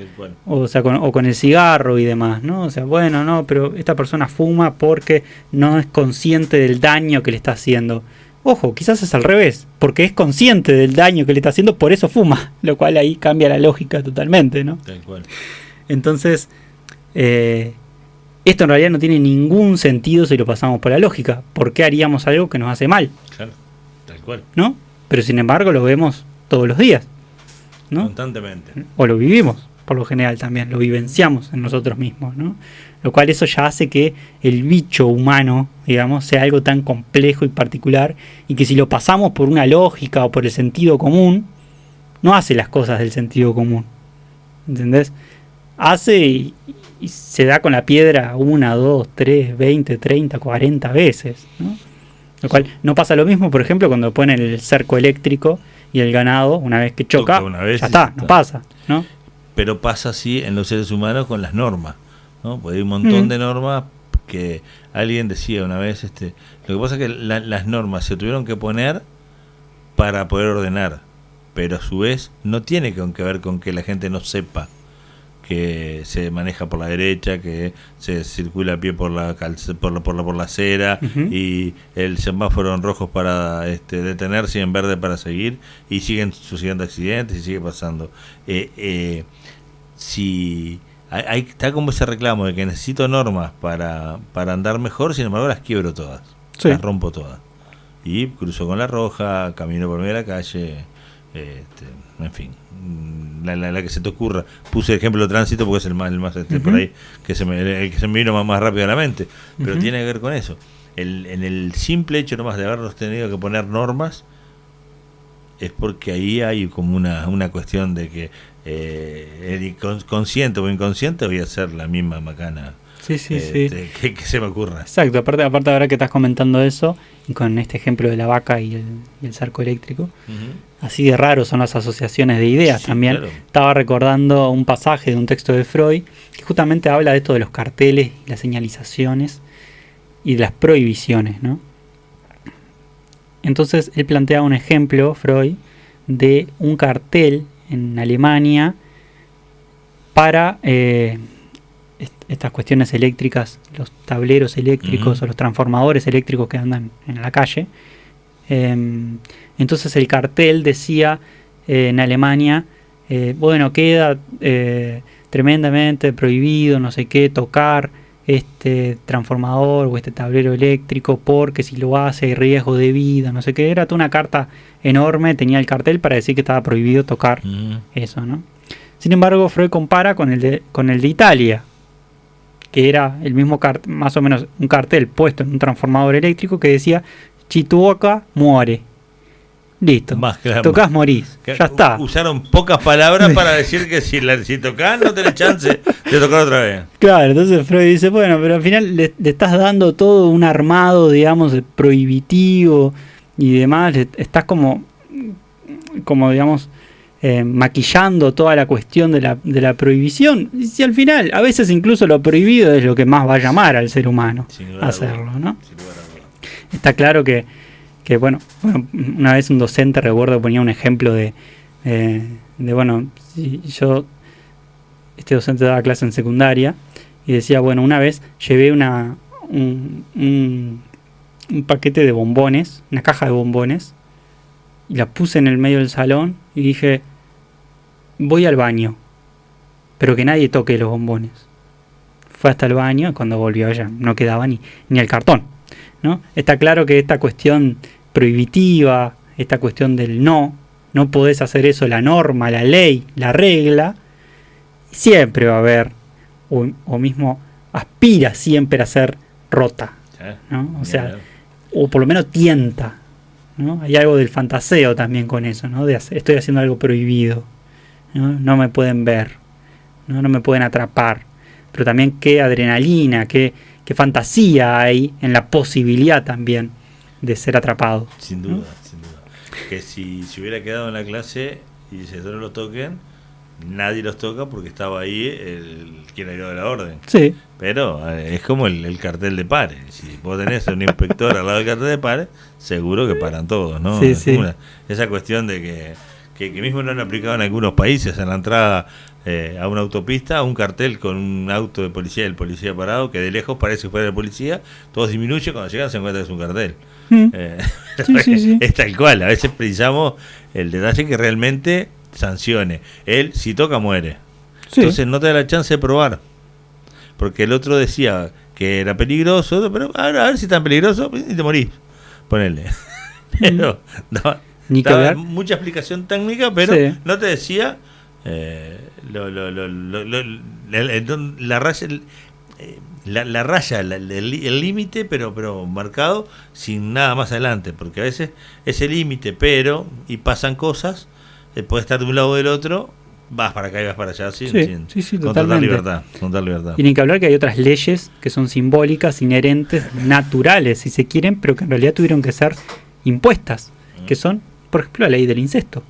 O sea, con el cigarro y demás, ¿no? O sea, bueno, no, pero esta persona fuma porque no es consciente del daño que le está haciendo. Ojo, quizás es al revés, porque es consciente del daño que le está haciendo, por eso fuma, lo cual ahí cambia la lógica totalmente, ¿no? Tal cual. Entonces, esto en realidad no tiene ningún sentido si lo pasamos por la lógica. ¿Por qué haríamos algo que nos hace mal? Claro, tal cual. ¿No? Pero sin embargo lo vemos todos los días, ¿no? Constantemente. O lo vivimos, por lo general también, lo vivenciamos en nosotros mismos, ¿no? Lo cual eso ya hace que el bicho humano, digamos, sea algo tan complejo y particular, y que si lo pasamos por una lógica o por el sentido común, no hace las cosas del sentido común, ¿entendés? Hace y se da con la piedra 1, 2, 3, 20, 30, 40 veces, ¿no? Lo cual no pasa lo mismo, por ejemplo, cuando ponen el cerco eléctrico y el ganado, una vez que choca, ya está, no pasa, ¿no? Pero pasa así en los seres humanos con las normas, ¿no? Porque hay un montón de normas que alguien decía una vez, lo que pasa es que las normas se tuvieron que poner para poder ordenar, pero a su vez no tiene que ver con que la gente no sepa que se maneja por la derecha, que se circula a pie por la acera, y el semáforo en rojo para detenerse y en verde para seguir, y siguen sucediendo accidentes y sigue pasando. Si está como ese reclamo de que necesito normas para andar mejor, sin embargo las quiebro todas, las rompo todas y cruzo con la roja, camino por medio de la calle, en fin, la que se te ocurra. Puse el ejemplo de tránsito porque es el más por ahí, el que se me vino más rápido a la mente, pero tiene que ver con eso. En el simple hecho nomás de habernos tenido que poner normas, es porque ahí hay como una cuestión de que consciente o inconsciente voy a hacer la misma macana. Sí. Que se me ocurra. Exacto, aparte ahora que estás comentando eso, y con este ejemplo de la vaca y el cerco eléctrico, así de raro son las asociaciones de ideas también. Claro. Estaba recordando un pasaje de un texto de Freud que justamente habla de esto de los carteles, las señalizaciones y de las prohibiciones, ¿no? Entonces él plantea un ejemplo, Freud, de un cartel en Alemania para estas cuestiones eléctricas, los tableros eléctricos o los transformadores eléctricos que andan en la calle. Entonces el cartel decía en Alemania, bueno, queda tremendamente prohibido, no sé qué, tocar este transformador o este tablero eléctrico, porque si lo hace hay riesgo de vida, no sé qué. Era toda una carta enorme, tenía el cartel para decir que estaba prohibido tocar eso, ¿no? Sin embargo, Freud compara con el de Italia, que era el mismo más o menos un cartel puesto en un transformador eléctrico que decía: si tu boca muere. Listo, tocás, morís, ya está. Usaron pocas palabras para decir que si tocás no tenés chance de tocar otra vez. Claro, entonces Freud dice, bueno, pero al final le estás dando todo un armado, digamos, prohibitivo y demás, estás como digamos, maquillando toda la cuestión de la prohibición. Y si al final, a veces incluso lo prohibido es lo que más va a llamar al ser humano a hacerlo, ¿no? Está claro que bueno, una vez un docente, recuerdo, ponía un ejemplo de bueno, si este docente daba clase en secundaria y decía, bueno, una vez llevé un paquete de bombones, una caja de bombones, y la puse en el medio del salón y dije, voy al baño, pero que nadie toque los bombones. Fue hasta el baño y cuando volvió ya no quedaba ni el cartón, ¿no? Está claro que esta cuestión prohibitiva, esta cuestión del no podés hacer eso, la norma, la ley, la regla, siempre va a haber, o mismo aspira siempre a ser rota, ¿no? O sea, o por lo menos tienta, ¿no? Hay algo del fantaseo también con eso, ¿no? Estoy haciendo algo prohibido, no me pueden ver, no me pueden atrapar, pero también qué adrenalina, qué fantasía hay en la posibilidad también de ser atrapado. Sin duda, sin duda. Que si hubiera quedado en la clase y dice no lo toquen, nadie los toca porque estaba ahí quien ha dado la orden. Sí. Pero es como el cartel de pares. Si vos tenés un inspector al lado del cartel de pares, seguro que paran todos, ¿no? Sí, sí. Esa cuestión de que mismo lo han aplicado en algunos países, en la entrada a una autopista, un cartel con un auto de policía, el policía parado, que de lejos parece que fuera el policía, todos disminuyen, cuando llegan se encuentran que es un cartel. Sí. Es tal cual, a veces precisamos el detalle que realmente sancione. Él, si toca, muere. Sí. Entonces no te da la chance de probar, porque el otro decía que era peligroso, pero a ver si es tan peligroso y te morís, ponele. Pero no, mucha explicación técnica, pero sí, no te decía la raya, la raya, el límite, pero marcado sin nada más adelante, porque a veces ese límite, y pasan cosas, puede estar de un lado o del otro, vas para acá y vas para allá, sí, con total libertad. Y ni que hablar que hay otras leyes que son simbólicas, inherentes, naturales, si se quieren, pero que en realidad tuvieron que ser impuestas, que son, por ejemplo, la ley del incesto.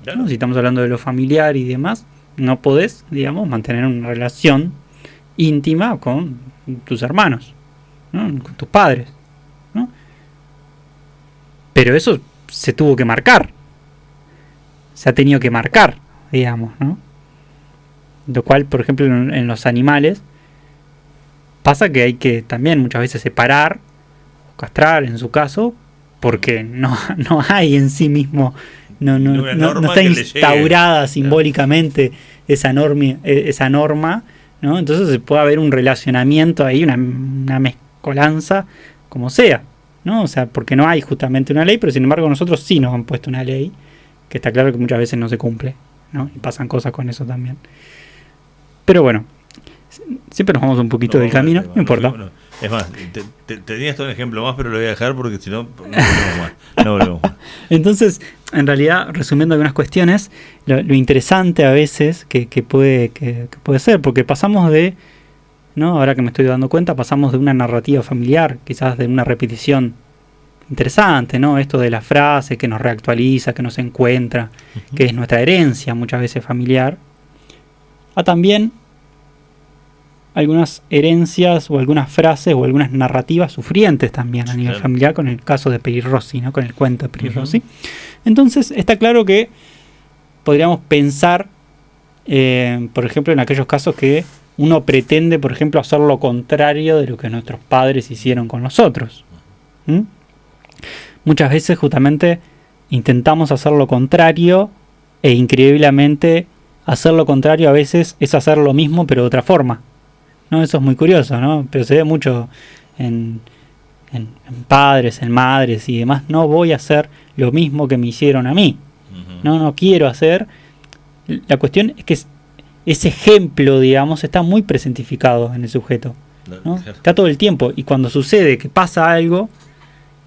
Claro. ¿No? Si estamos hablando de lo familiar y demás, no podés, digamos, mantener una relación íntima con tus hermanos, ¿no? Con tus padres, ¿no? Pero eso se tuvo que marcar, se ha tenido que marcar, digamos, ¿no? Lo cual, por ejemplo, en los animales pasa que hay que también muchas veces separar o castrar, en su caso, porque no hay en sí mismo, no está instaurada simbólicamente esa norma, ¿no? Entonces puede haber un relacionamiento ahí, una mezcolanza, como sea, ¿no? O sea, porque no hay justamente una ley, pero sin embargo nosotros sí nos han puesto una ley, que está claro que muchas veces no se cumple, ¿no? Y pasan cosas con eso también. Pero bueno, siempre nos vamos un poquito del camino, no importa. Es más, tenías todo un ejemplo más, pero lo voy a dejar porque si no volvemos más. Entonces, en realidad, resumiendo algunas cuestiones, lo interesante a veces que puede ser, porque pasamos de, ¿no? Ahora que me estoy dando cuenta, pasamos de una narrativa familiar, quizás de una repetición interesante, ¿no? Esto de la frase que nos reactualiza, que nos encuentra, que es nuestra herencia muchas veces familiar, a también algunas herencias o algunas frases o algunas narrativas sufrientes también a nivel familiar, con el caso de Peri Rossi, ¿no? Con el cuento de Peri Rossi. Entonces está claro que podríamos pensar, por ejemplo, en aquellos casos que uno pretende, por ejemplo, hacer lo contrario de lo que nuestros padres hicieron con nosotros. Muchas veces justamente intentamos hacer lo contrario e increíblemente hacer lo contrario a veces es hacer lo mismo pero de otra forma. ¿no? Eso es muy curioso, ¿no? Pero se ve mucho en padres, en madres y demás. No voy a hacer lo mismo que me hicieron a mí. No quiero hacer. La cuestión es que ese ejemplo, digamos, está muy presentificado en el sujeto, ¿no? Está todo el tiempo. Y cuando sucede que pasa algo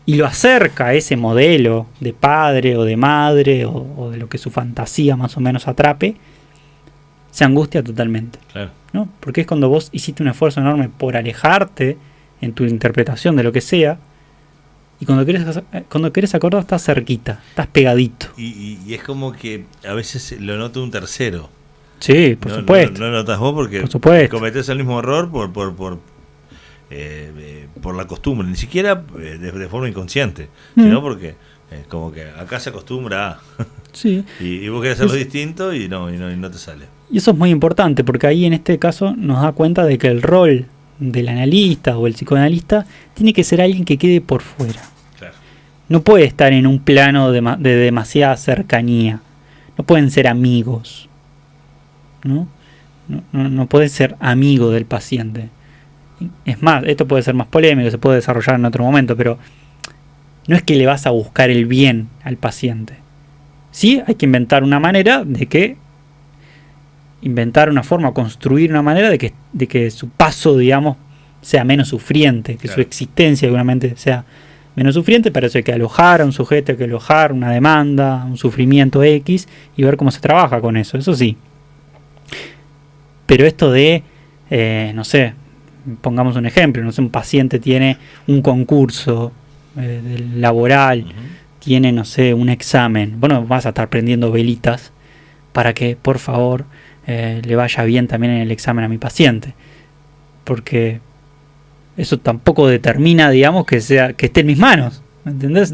y lo acerca a ese modelo de padre o de madre o de lo que su fantasía más o menos atrape, se angustia totalmente, claro, ¿no? Porque es cuando vos hiciste un esfuerzo enorme por alejarte en tu interpretación de lo que sea, y cuando querés acordar estás cerquita, estás pegadito. Y es como que a veces lo nota un tercero. Sí, por supuesto. No lo notas vos porque cometés el mismo error por la costumbre, ni siquiera de forma inconsciente, sino porque como que acá se acostumbra a... Sí. y vos querés hacerlo distinto y no te sale. Y eso es muy importante porque ahí en este caso nos da cuenta de que el rol del analista o el psicoanalista tiene que ser alguien que quede por fuera. Claro. No puede estar en un plano de demasiada cercanía. No pueden ser amigos, ¿no? No puede ser amigo del paciente. Es más, esto puede ser más polémico, se puede desarrollar en otro momento, pero no es que le vas a buscar el bien al paciente. Sí, hay que inventar una forma, construir una manera de que su paso, digamos, sea menos sufriente, que su existencia seguramente sea menos sufriente. Para eso hay que alojar a un sujeto, hay que alojar una demanda, un sufrimiento X y ver cómo se trabaja con eso, eso sí. Pero esto de, no sé, pongamos un ejemplo, no sé, un paciente tiene un concurso laboral, tiene, no sé, un examen, bueno, vas a estar prendiendo velitas para que, por favor, le vaya bien también en el examen a mi paciente, porque eso tampoco determina, digamos, que esté en mis manos, ¿me entendés?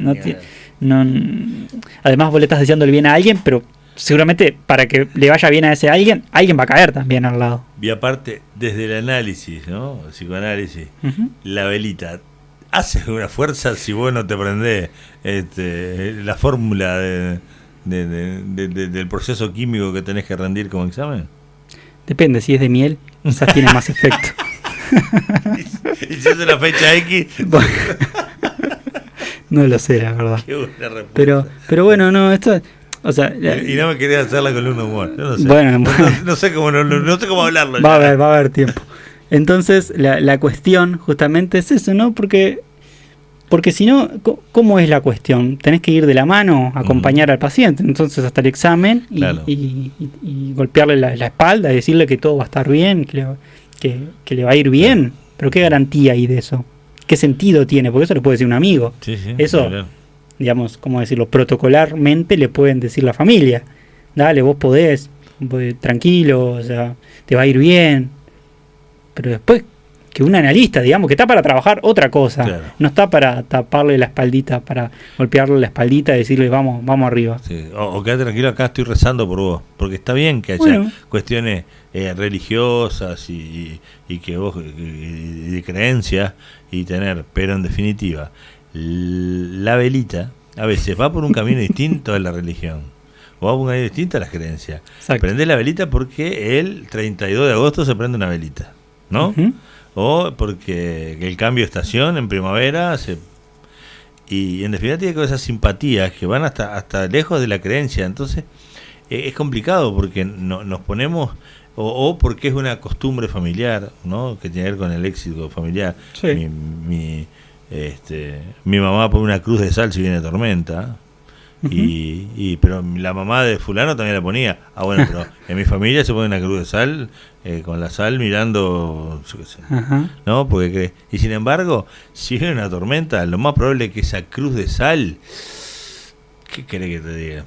Además vos le estás deseando el bien a alguien, pero seguramente para que le vaya bien a ese alguien va a caer también al lado. Y aparte, desde el análisis, ¿no? El psicoanálisis, la velita, ¿hace una fuerza si vos no te prendés la fórmula del proceso químico que tenés que rendir como examen? Depende, si es de miel, quizás tiene más efecto. ¿Y si es de la fecha X? No lo sé, la verdad. Qué buena respuesta. Pero bueno, no, esto... O sea, y no me quería hacerla con un humor. Yo no sé. Bueno, no sé cómo hablarlo. Va a haber tiempo. Entonces, la cuestión justamente es eso, ¿no? Porque si no, ¿cómo es la cuestión? Tenés que ir de la mano, acompañar al paciente. Entonces, hasta el examen y golpearle la espalda y decirle que todo va a estar bien, que le va a ir bien. Claro. Pero ¿qué garantía hay de eso? ¿Qué sentido tiene? Porque eso le puede decir un amigo. Sí, eso... Claro. Digamos, ¿cómo decirlo? Protocolarmente le pueden decir la familia, dale, vos podés, tranquilo, o sea, te va a ir bien. Pero después, que un analista, digamos, que está para trabajar otra cosa, claro, no está para taparle la espaldita, para golpearle la espaldita y decirle vamos arriba. Sí. O quédate tranquilo, acá estoy rezando por vos, porque está bien que haya cuestiones religiosas y que vos, y de creencias y tener, pero en definitiva, la velita a veces va por un camino distinto a la religión o va por un camino distinto a las creencias. Prende la velita porque el 32 de agosto se prende una velita, ¿no? O porque el cambio de estación en primavera y en definitiva tiene esas simpatías que van hasta lejos de la creencia. Entonces es complicado porque nos ponemos o porque es una costumbre familiar, ¿no? Que tiene que ver con el éxito familiar. Sí. Mi mamá pone una cruz de sal si viene tormenta, pero la mamá de fulano también la ponía. Bueno, pero en mi familia se pone una cruz de sal con la sal mirando, yo qué sé, ¿no? Porque y sin embargo, si viene una tormenta, lo más probable es que esa cruz de sal, ¿qué querés que te diga?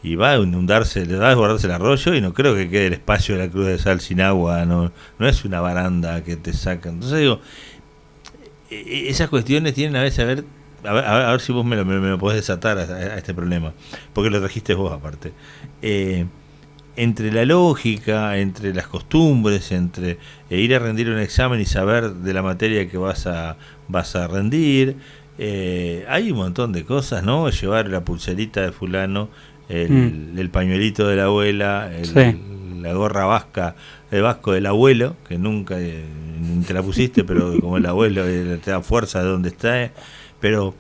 Y va a inundarse, le va a desbordarse el arroyo y no creo que quede el espacio de la cruz de sal sin agua, no es una baranda que te saca. Entonces digo, esas cuestiones tienen a veces a ver si vos me lo podés desatar a este problema, porque lo trajiste vos aparte. Entre la lógica, entre las costumbres, entre ir a rendir un examen y saber de la materia que vas a rendir, hay un montón de cosas, ¿no? Llevar la pulserita de fulano, el pañuelito de la abuela, la gorra vasca de vasco del abuelo, que nunca te la pusiste, pero como el abuelo te da fuerza de donde está, pero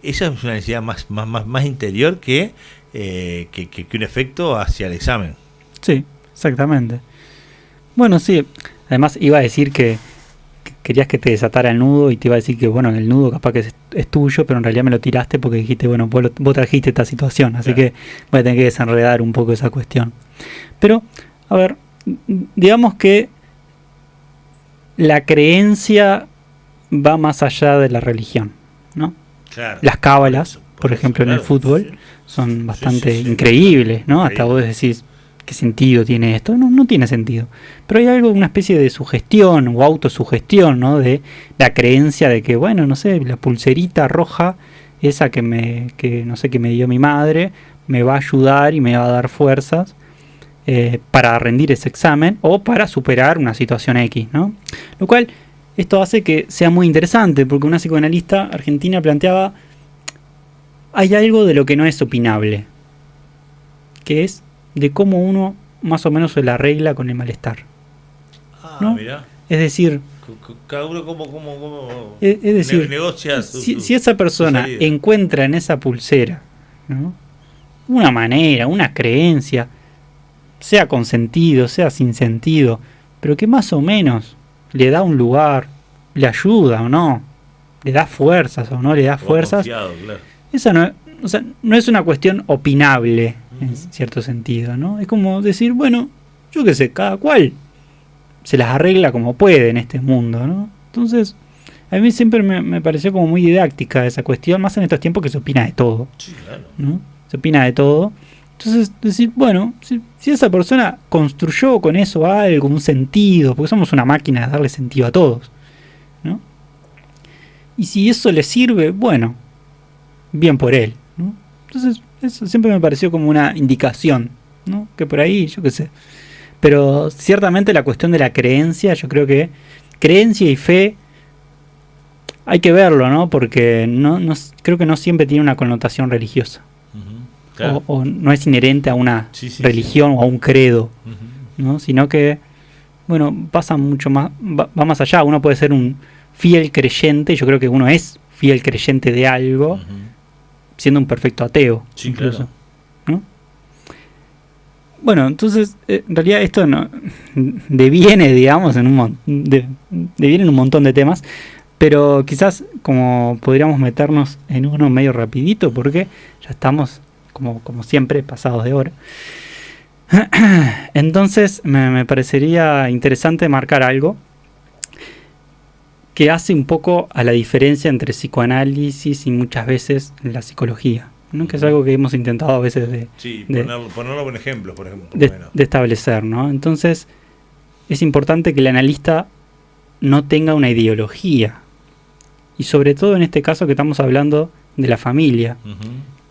esa es una necesidad más interior que un efecto hacia el examen. Sí, exactamente. Bueno, sí, además iba a decir que querías que te desatara el nudo y te iba a decir que, bueno, el nudo capaz que es tuyo, pero en realidad me lo tiraste porque dijiste, bueno, vos trajiste esta situación, así que voy a tener que desenredar un poco esa cuestión. Pero, a ver, digamos que la creencia va más allá de la religión, ¿no? Claro. Las cábalas, por ejemplo, en el fútbol, son bastante increíbles, ¿no? Hasta vos decís, ¿qué sentido tiene esto? No tiene sentido. Pero hay algo, una especie de sugestión o autosugestión, ¿no? De la creencia de que, bueno, no sé, la pulserita roja, esa que me dio mi madre, me va a ayudar y me va a dar fuerzas para rendir ese examen o para superar una situación X, ¿no? Lo cual, esto hace que sea muy interesante, porque una psicoanalista argentina planteaba, hay algo de lo que no es opinable, que es de cómo uno más o menos se la arregla con el malestar. ¿No? Mirá. Es decir, cada uno como es decir, negocia si esa persona encuentra en esa pulsera, ¿no? Una manera, una creencia, sea con sentido, sea sin sentido, pero que más o menos le da un lugar, le ayuda o no, le da fuerzas o no le da fuerzas, confiado, claro. Esa no es una cuestión opinable en cierto sentido, ¿no? Es como decir, bueno, yo qué sé, cada cual se las arregla como puede en este mundo, ¿no? Entonces, a mí siempre me pareció como muy didáctica esa cuestión, más en estos tiempos que se opina de todo, sí, claro, ¿no? Se opina de todo. Entonces, decir, bueno, si esa persona construyó con eso algo, un sentido, porque somos una máquina de darle sentido a todos, ¿no? Y si eso le sirve, bueno, bien por él, ¿no? Entonces, eso siempre me pareció como una indicación, ¿no? Que por ahí, yo qué sé. Pero ciertamente la cuestión de la creencia, yo creo que creencia y fe hay que verlo, ¿no? Porque creo que no siempre tiene una connotación religiosa. Claro. O no es inherente a una religión o a un credo, ¿no? Sino que, bueno, pasa mucho más, va más allá. Uno puede ser un fiel creyente, yo creo que uno es fiel creyente de algo, siendo un perfecto ateo, incluso, claro, ¿no? Bueno, entonces, en realidad esto deviene, digamos, deviene en un montón de temas, pero quizás como podríamos meternos en uno medio rapidito, porque ya estamos, como siempre, pasados de hora. Entonces, me parecería interesante marcar algo que hace un poco a la diferencia entre psicoanálisis y muchas veces la psicología, ¿no? Que es algo que hemos intentado a veces ponerlo con ejemplos, por ejemplo, de establecer, ¿no? Entonces es importante que el analista no tenga una ideología, y sobre todo en este caso que estamos hablando de la familia.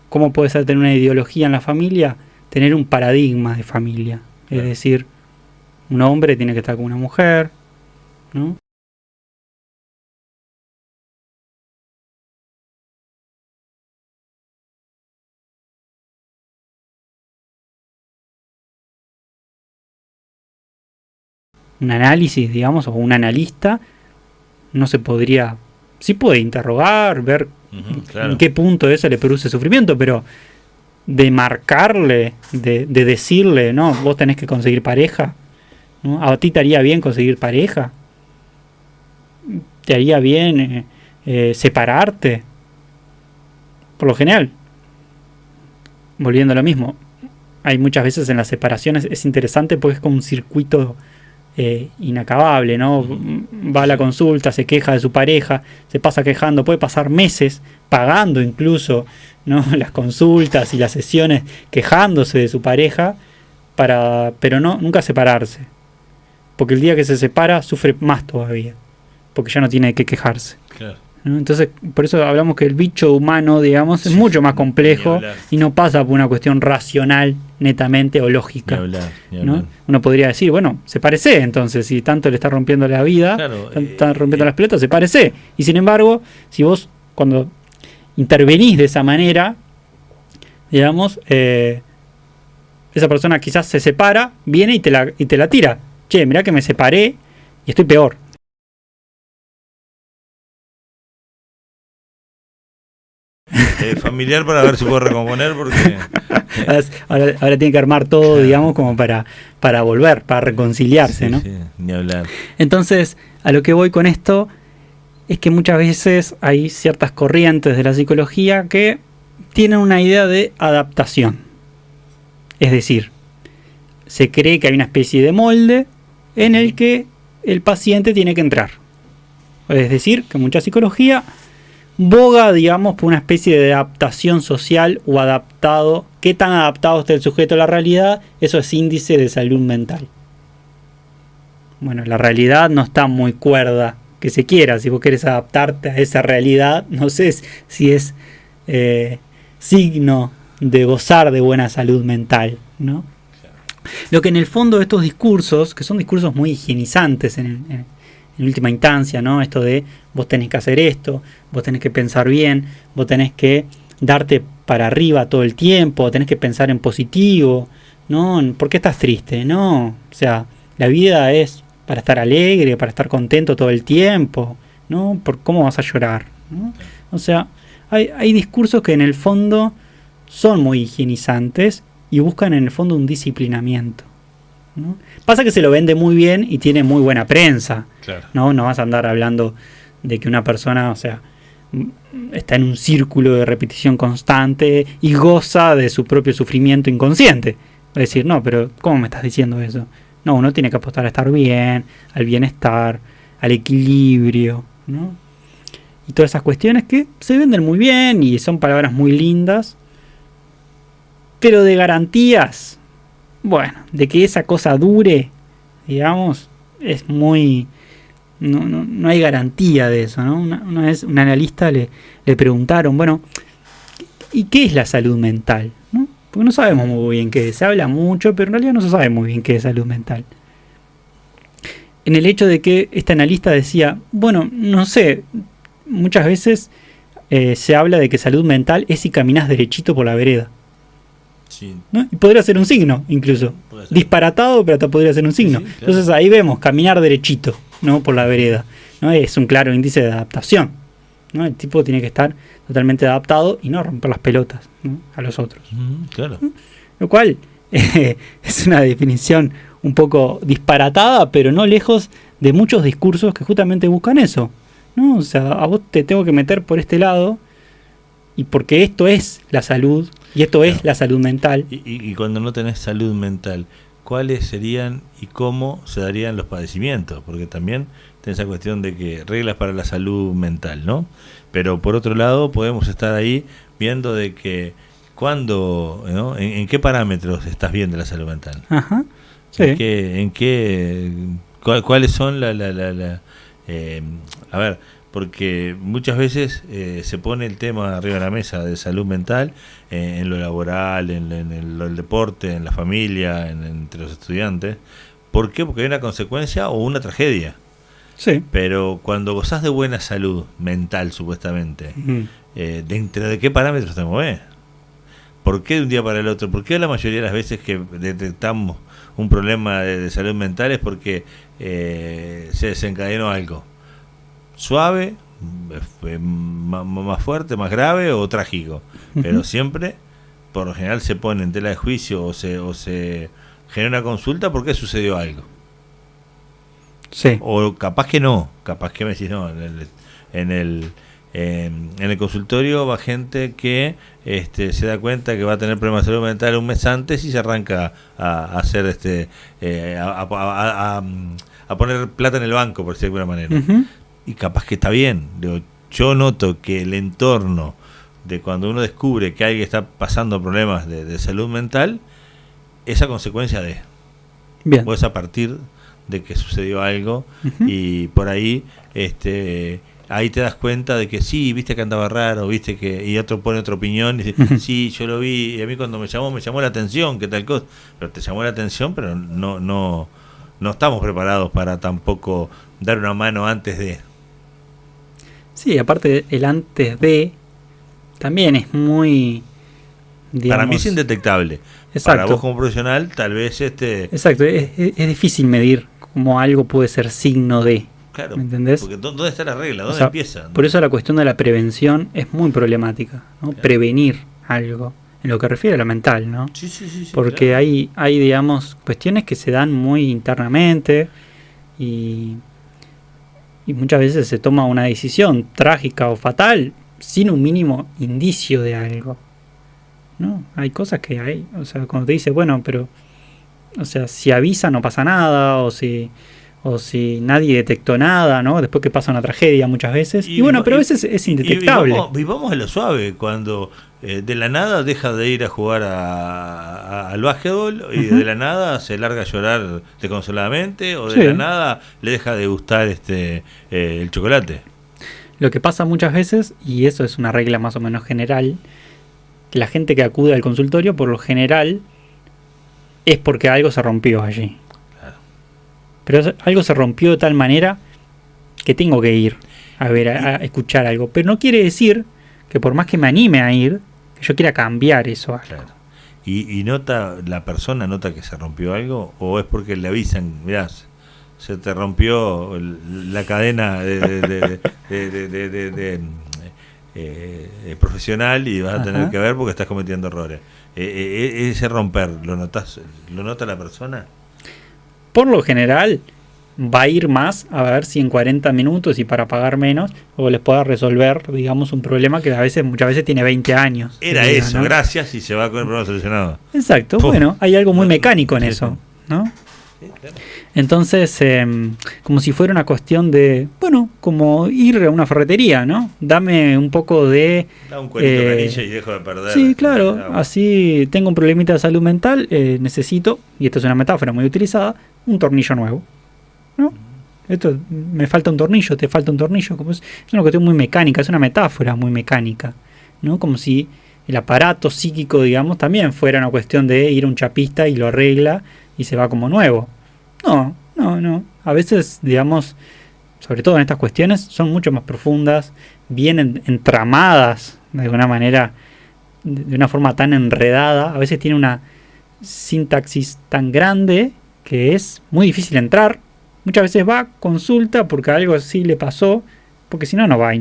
¿Cómo puede ser tener una ideología en la familia? Tener un paradigma de familia, es decir, un hombre tiene que estar con una mujer, ¿no? Un análisis, digamos, o un analista sí puede interrogar, ver claro, en qué punto eso le produce sufrimiento, pero de marcarle, de decirle, no, vos tenés que conseguir pareja, ¿no? ¿A ti te haría bien conseguir pareja? ¿Te haría bien separarte? Por lo general, volviendo a lo mismo, hay muchas veces en las separaciones, es interesante porque es como un circuito inacabable, ¿no? Va a la consulta, se queja de su pareja, se pasa quejando, puede pasar meses pagando incluso, ¿no? Las consultas y las sesiones quejándose de su pareja, pero nunca separarse, porque el día que se separa sufre más todavía, porque ya no tiene de qué quejarse, claro, ¿no? Entonces, por eso hablamos que el bicho humano, digamos, es mucho más complejo y no pasa por una cuestión racional netamente o lógica, ¿no? Uno podría decir, bueno, sepárese entonces, si tanto le está rompiendo la vida, claro, está rompiendo las pelotas, sepárese. Y sin embargo, si vos cuando intervenís de esa manera, digamos, esa persona quizás se separa, viene y te la tira. Che, mirá que me separé y estoy peor. Familiar para ver si puedo recomponer porque... ahora tiene que armar todo, digamos, como para volver, para reconciliarse, sí, ¿no? Sí, ni hablar. Entonces, a lo que voy con esto es que muchas veces hay ciertas corrientes de la psicología que tienen una idea de adaptación. Es decir, se cree que hay una especie de molde en el que el paciente tiene que entrar. Es decir, que mucha psicología boga, digamos, por una especie de adaptación social o adaptado. ¿Qué tan adaptado está el sujeto a la realidad? Eso es índice de salud mental. Bueno, la realidad no está muy cuerda que se quiera. Si vos querés adaptarte a esa realidad, no sé si es signo de gozar de buena salud mental, ¿no? Lo que en el fondo de estos discursos, que son discursos muy higienizantes en última instancia, ¿no? Esto de vos tenés que hacer esto, vos tenés que pensar bien, vos tenés que darte para arriba todo el tiempo, tenés que pensar en positivo, ¿no? ¿Por qué estás triste? No, o sea, la vida es para estar alegre, para estar contento todo el tiempo, ¿no? ¿Cómo vas a llorar? ¿No? O sea, hay discursos que en el fondo son muy higienizantes y buscan en el fondo un disciplinamiento, ¿no? Pasa que se lo vende muy bien y tiene muy buena prensa, claro. No vas a andar hablando de que una persona, o sea, está en un círculo de repetición constante y goza de su propio sufrimiento inconsciente. Es decir, no, pero ¿cómo me estás diciendo eso? No, uno tiene que apostar a estar bien, al bienestar, al equilibrio, ¿no? Y todas esas cuestiones que se venden muy bien y son palabras muy lindas, pero de garantías, bueno, de que esa cosa dure, digamos, es muy... No hay garantía de eso, ¿no? Una vez un analista le preguntaron, bueno, ¿y qué es la salud mental? ¿No? Porque no sabemos muy bien qué es. Se habla mucho, pero en realidad no se sabe muy bien qué es salud mental. En el hecho de que este analista decía, bueno, no sé, muchas veces se habla de que salud mental es si caminas derechito por la vereda. Sí. ¿No? Y podría ser un signo, incluso. Disparatado, pero hasta podría ser un signo. Sí, claro. Entonces ahí vemos, caminar derechito, ¿no? Por la vereda, ¿no? Es un claro índice de adaptación, ¿no? El tipo tiene que estar totalmente adaptado y no romper las pelotas, ¿no? A los otros. Claro. Lo cual es una definición un poco disparatada, pero no lejos de muchos discursos que justamente buscan eso, ¿no? O sea, a vos te tengo que meter por este lado y porque esto es la salud y esto es la salud mental. Y cuando no tenés salud mental, ¿cuáles serían y cómo se darían los padecimientos? Porque también tenés esa cuestión de que reglas para la salud mental, ¿no? Pero por otro lado podemos estar ahí viendo de que cuando, ¿no? ¿En qué parámetros estás viendo la salud mental? Ajá. Sí. ¿Cuáles son a ver, porque muchas veces se pone el tema arriba de la mesa de salud mental en lo laboral, en el deporte, en la familia, entre los estudiantes. ¿Por qué? Porque hay una consecuencia o una tragedia. Sí. Pero cuando gozás de buena salud mental, supuestamente, ¿dentro de qué parámetros te movés? ¿Por qué de un día para el otro? ¿Por qué la mayoría de las veces que detectamos un problema de salud mental es porque se desencadenó algo? Suave, más fuerte, más grave o trágico, pero siempre por lo general se pone en tela de juicio o se genera una consulta porque sucedió algo. Sí. O capaz que no, capaz que me decís no, en el consultorio va gente que se da cuenta que va a tener problemas de salud mental un mes antes y se arranca a hacer a poner plata en el banco, por decirlo de alguna manera. Y capaz que está bien. Yo noto que el entorno de cuando uno descubre que alguien está pasando problemas de salud mental, esa consecuencia de... Bien. Pues a partir de que sucedió algo y por ahí ahí te das cuenta de que sí, viste que andaba raro, viste que... Y otro pone otra opinión y dice, sí, yo lo vi, y a mí cuando me llamó la atención, que tal cosa. Pero te llamó la atención, pero no estamos preparados para tampoco dar una mano antes de... Sí, aparte el antes de también es muy, digamos, para mí es indetectable. Exacto. Para vos como profesional, tal vez Exacto, es difícil medir cómo algo puede ser signo de. Claro, ¿me entendés? porque ¿dónde está la regla? ¿Dónde O sea, empieza? por eso la cuestión de la prevención es muy problemática, ¿no? Claro. Prevenir algo, en lo que refiere a lo mental, ¿no? Sí, Porque claro. hay, digamos, cuestiones que se dan muy internamente y muchas veces se toma una decisión trágica o fatal sin un mínimo indicio de algo, ¿no? Hay cosas que hay, o sea, cuando te dice, bueno, pero, o sea, si avisa no pasa nada, o si nadie detectó nada, ¿no? Después que pasa una tragedia muchas veces. Y bueno, pero a veces es indetectable. Y vamos a lo suave, cuando de la nada deja de ir a jugar al básquetbol y de la nada se larga a llorar desconsoladamente, o de la nada le deja de gustar el chocolate. Lo que pasa muchas veces, y eso es una regla más o menos general, que la gente que acude al consultorio, por lo general, es porque algo se rompió allí. Pero algo se rompió de tal manera que tengo que ir a ver, a escuchar algo. Pero no quiere decir que por más que me anime a ir, que yo quiera cambiar eso algo. Claro. ¿Y la persona nota que se rompió algo? ¿O es porque le avisan, mirá, se te rompió la cadena de profesional y vas a tener que ver porque estás cometiendo errores? Ese romper, ¿lo nota la persona? Por lo general va a ir más a ver si en 40 minutos y para pagar menos o les pueda resolver, digamos, un problema que muchas veces tiene 20 años. Era eso, ¿no? Gracias, y se va con el problema solucionado. Exacto. Bueno, hay algo muy mecánico en eso, ¿no? Sí, claro. Entonces, como si fuera una cuestión de, bueno, como ir a una ferretería, ¿no? Dame un poco de... Da un cuerito de canilla y dejo de perder. Sí, claro. Así tengo un problemita de salud mental, necesito, y esto es una metáfora muy utilizada, un tornillo nuevo, ¿no? Esto, me falta un tornillo, te falta un tornillo. Es una cuestión muy mecánica, es una metáfora muy mecánica, ¿no? Como si el aparato psíquico, digamos, también fuera una cuestión de ir a un chapista y lo arregla y se va como nuevo. No. A veces, digamos, sobre todo en estas cuestiones, son mucho más profundas, vienen entramadas de alguna manera, de una forma tan enredada. A veces tiene una sintaxis tan grande que es muy difícil entrar. Muchas veces va, consulta porque algo así le pasó, porque si no, no va, y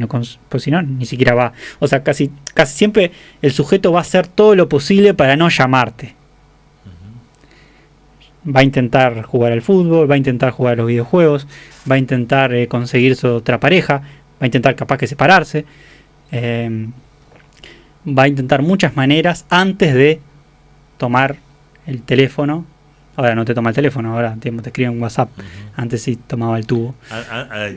pues si no, ni siquiera va. O sea, casi siempre el sujeto va a hacer todo lo posible para no llamarte. Va a intentar jugar al fútbol, va a intentar jugar a los videojuegos, va a intentar conseguirse otra pareja, va a intentar capaz que separarse, va a intentar muchas maneras antes de tomar el teléfono. Ahora no te toma el teléfono, ahora te escribe un WhatsApp. Antes sí tomaba el tubo.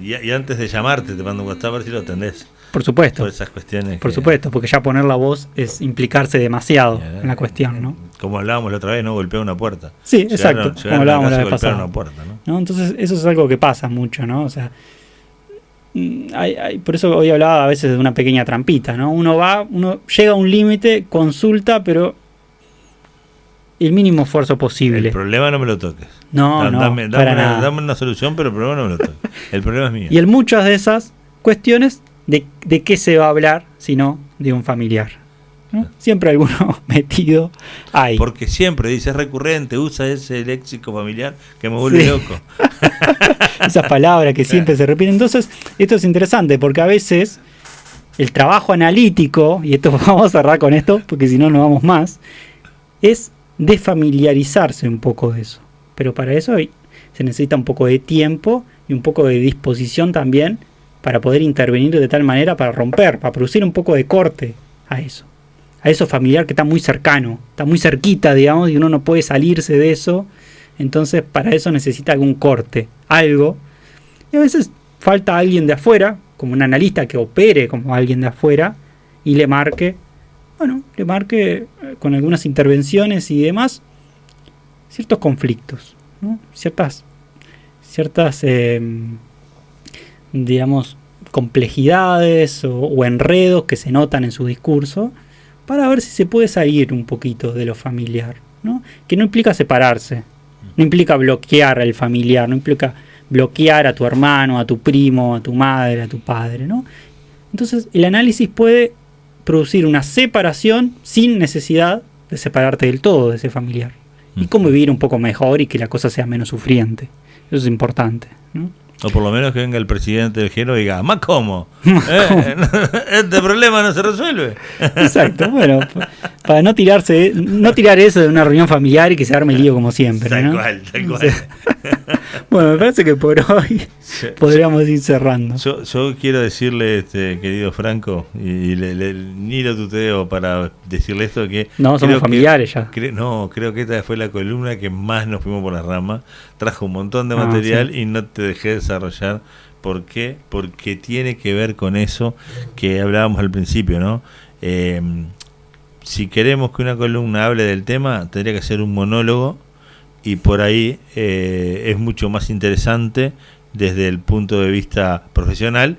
Y antes de llamarte te mando un WhatsApp a ver si lo atendés. Por supuesto. Por esas cuestiones. Por supuesto, porque ya poner la voz es implicarse demasiado en la cuestión, ¿no? Como hablábamos la otra vez, ¿no? Golpea una puerta. Sí, exacto. Como hablábamos la vez pasada. Una puerta, ¿no? Entonces eso es algo que pasa mucho, ¿no? O sea, por eso hoy hablaba a veces de una pequeña trampita, ¿no? Uno llega a un límite, consulta, pero el mínimo esfuerzo posible. El problema no me lo toques. Dame una solución, pero el problema no me lo toques. El problema es mío. Y en muchas de esas cuestiones, ¿de qué se va a hablar sino de un familiar? ¿No? Siempre alguno metido ahí. Porque siempre dice, es recurrente, usa ese léxico familiar que me vuelve loco. Esas palabras que siempre se repiten. Entonces, esto es interesante porque a veces el trabajo analítico, y esto vamos a cerrar con esto porque si no, no vamos más, es desfamiliarizarse un poco de eso. Pero para eso se necesita un poco de tiempo y un poco de disposición también para poder intervenir de tal manera para romper, para producir un poco de corte a eso familiar que está muy cercano, está muy cerquita, digamos, y uno no puede salirse de eso. Entonces para eso necesita algún corte, algo. Y a veces falta alguien de afuera, como un analista que opere como alguien de afuera y le marque con algunas intervenciones y demás ciertos conflictos, ¿no? ciertas digamos complejidades o enredos que se notan en su discurso, para ver si se puede salir un poquito de lo familiar, ¿no? Que no implica separarse, no implica bloquear al familiar, no implica bloquear a tu hermano, a tu primo, a tu madre, a tu padre, ¿no? Entonces el análisis puede producir una separación sin necesidad de separarte del todo de ese familiar. Y convivir un poco mejor y que la cosa sea menos sufriente. Eso es importante, ¿no? O por lo menos que venga el presidente del género y diga, ¿más cómo? Este problema no se resuelve. Exacto, bueno, para no tirar eso de una reunión familiar y que se arme el lío como siempre, Tal ¿no? cual. Bueno, me parece que por hoy podríamos ir cerrando. Yo quiero decirle, querido Franco, y ni lo tuteo para decirle esto, que... No, somos familiares ya. Creo que esta fue la columna que más nos fuimos por las ramas. Trajo un montón de material y no te dejé desarrollar. ¿Por qué? Porque tiene que ver con eso que hablábamos al principio, ¿no? Si queremos que una columna hable del tema, tendría que ser un monólogo, y por ahí es mucho más interesante desde el punto de vista profesional,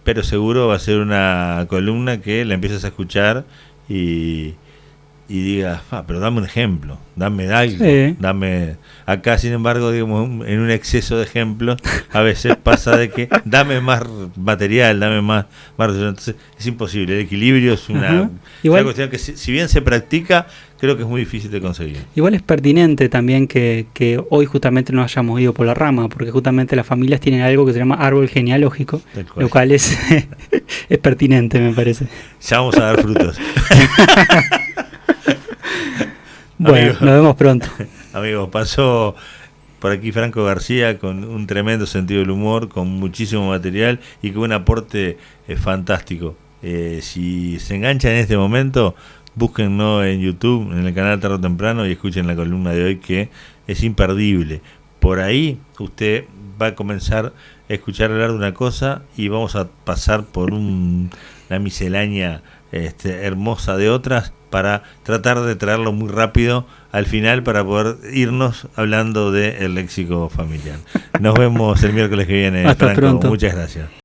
pero seguro va a ser una columna que la empieces a escuchar y digas, pero dame un ejemplo, dame algo, dame... Acá, sin embargo, digamos, en un exceso de ejemplos, a veces pasa de que dame más material, dame más entonces es imposible. El equilibrio es una cuestión que, si bien se practica, creo que es muy difícil de conseguir. Igual es pertinente también que hoy justamente no hayamos ido por la rama, porque justamente las familias tienen algo que se llama árbol genealógico, lo cual es pertinente, me parece. Ya vamos a dar frutos. Bueno, nos vemos pronto. Amigos, pasó por aquí Franco García con un tremendo sentido del humor, con muchísimo material y con un aporte fantástico. Si se enganchan en este momento, búsquenlo en YouTube, en el canal Tarde o Temprano, y escuchen la columna de hoy, que es imperdible. Por ahí usted va a comenzar a escuchar hablar de una cosa y vamos a pasar por una miscelánea hermosa de otras, para tratar de traerlo muy rápido al final para poder irnos hablando del léxico familiar. Nos vemos el miércoles que viene. Hasta Franco. pronto. Muchas gracias.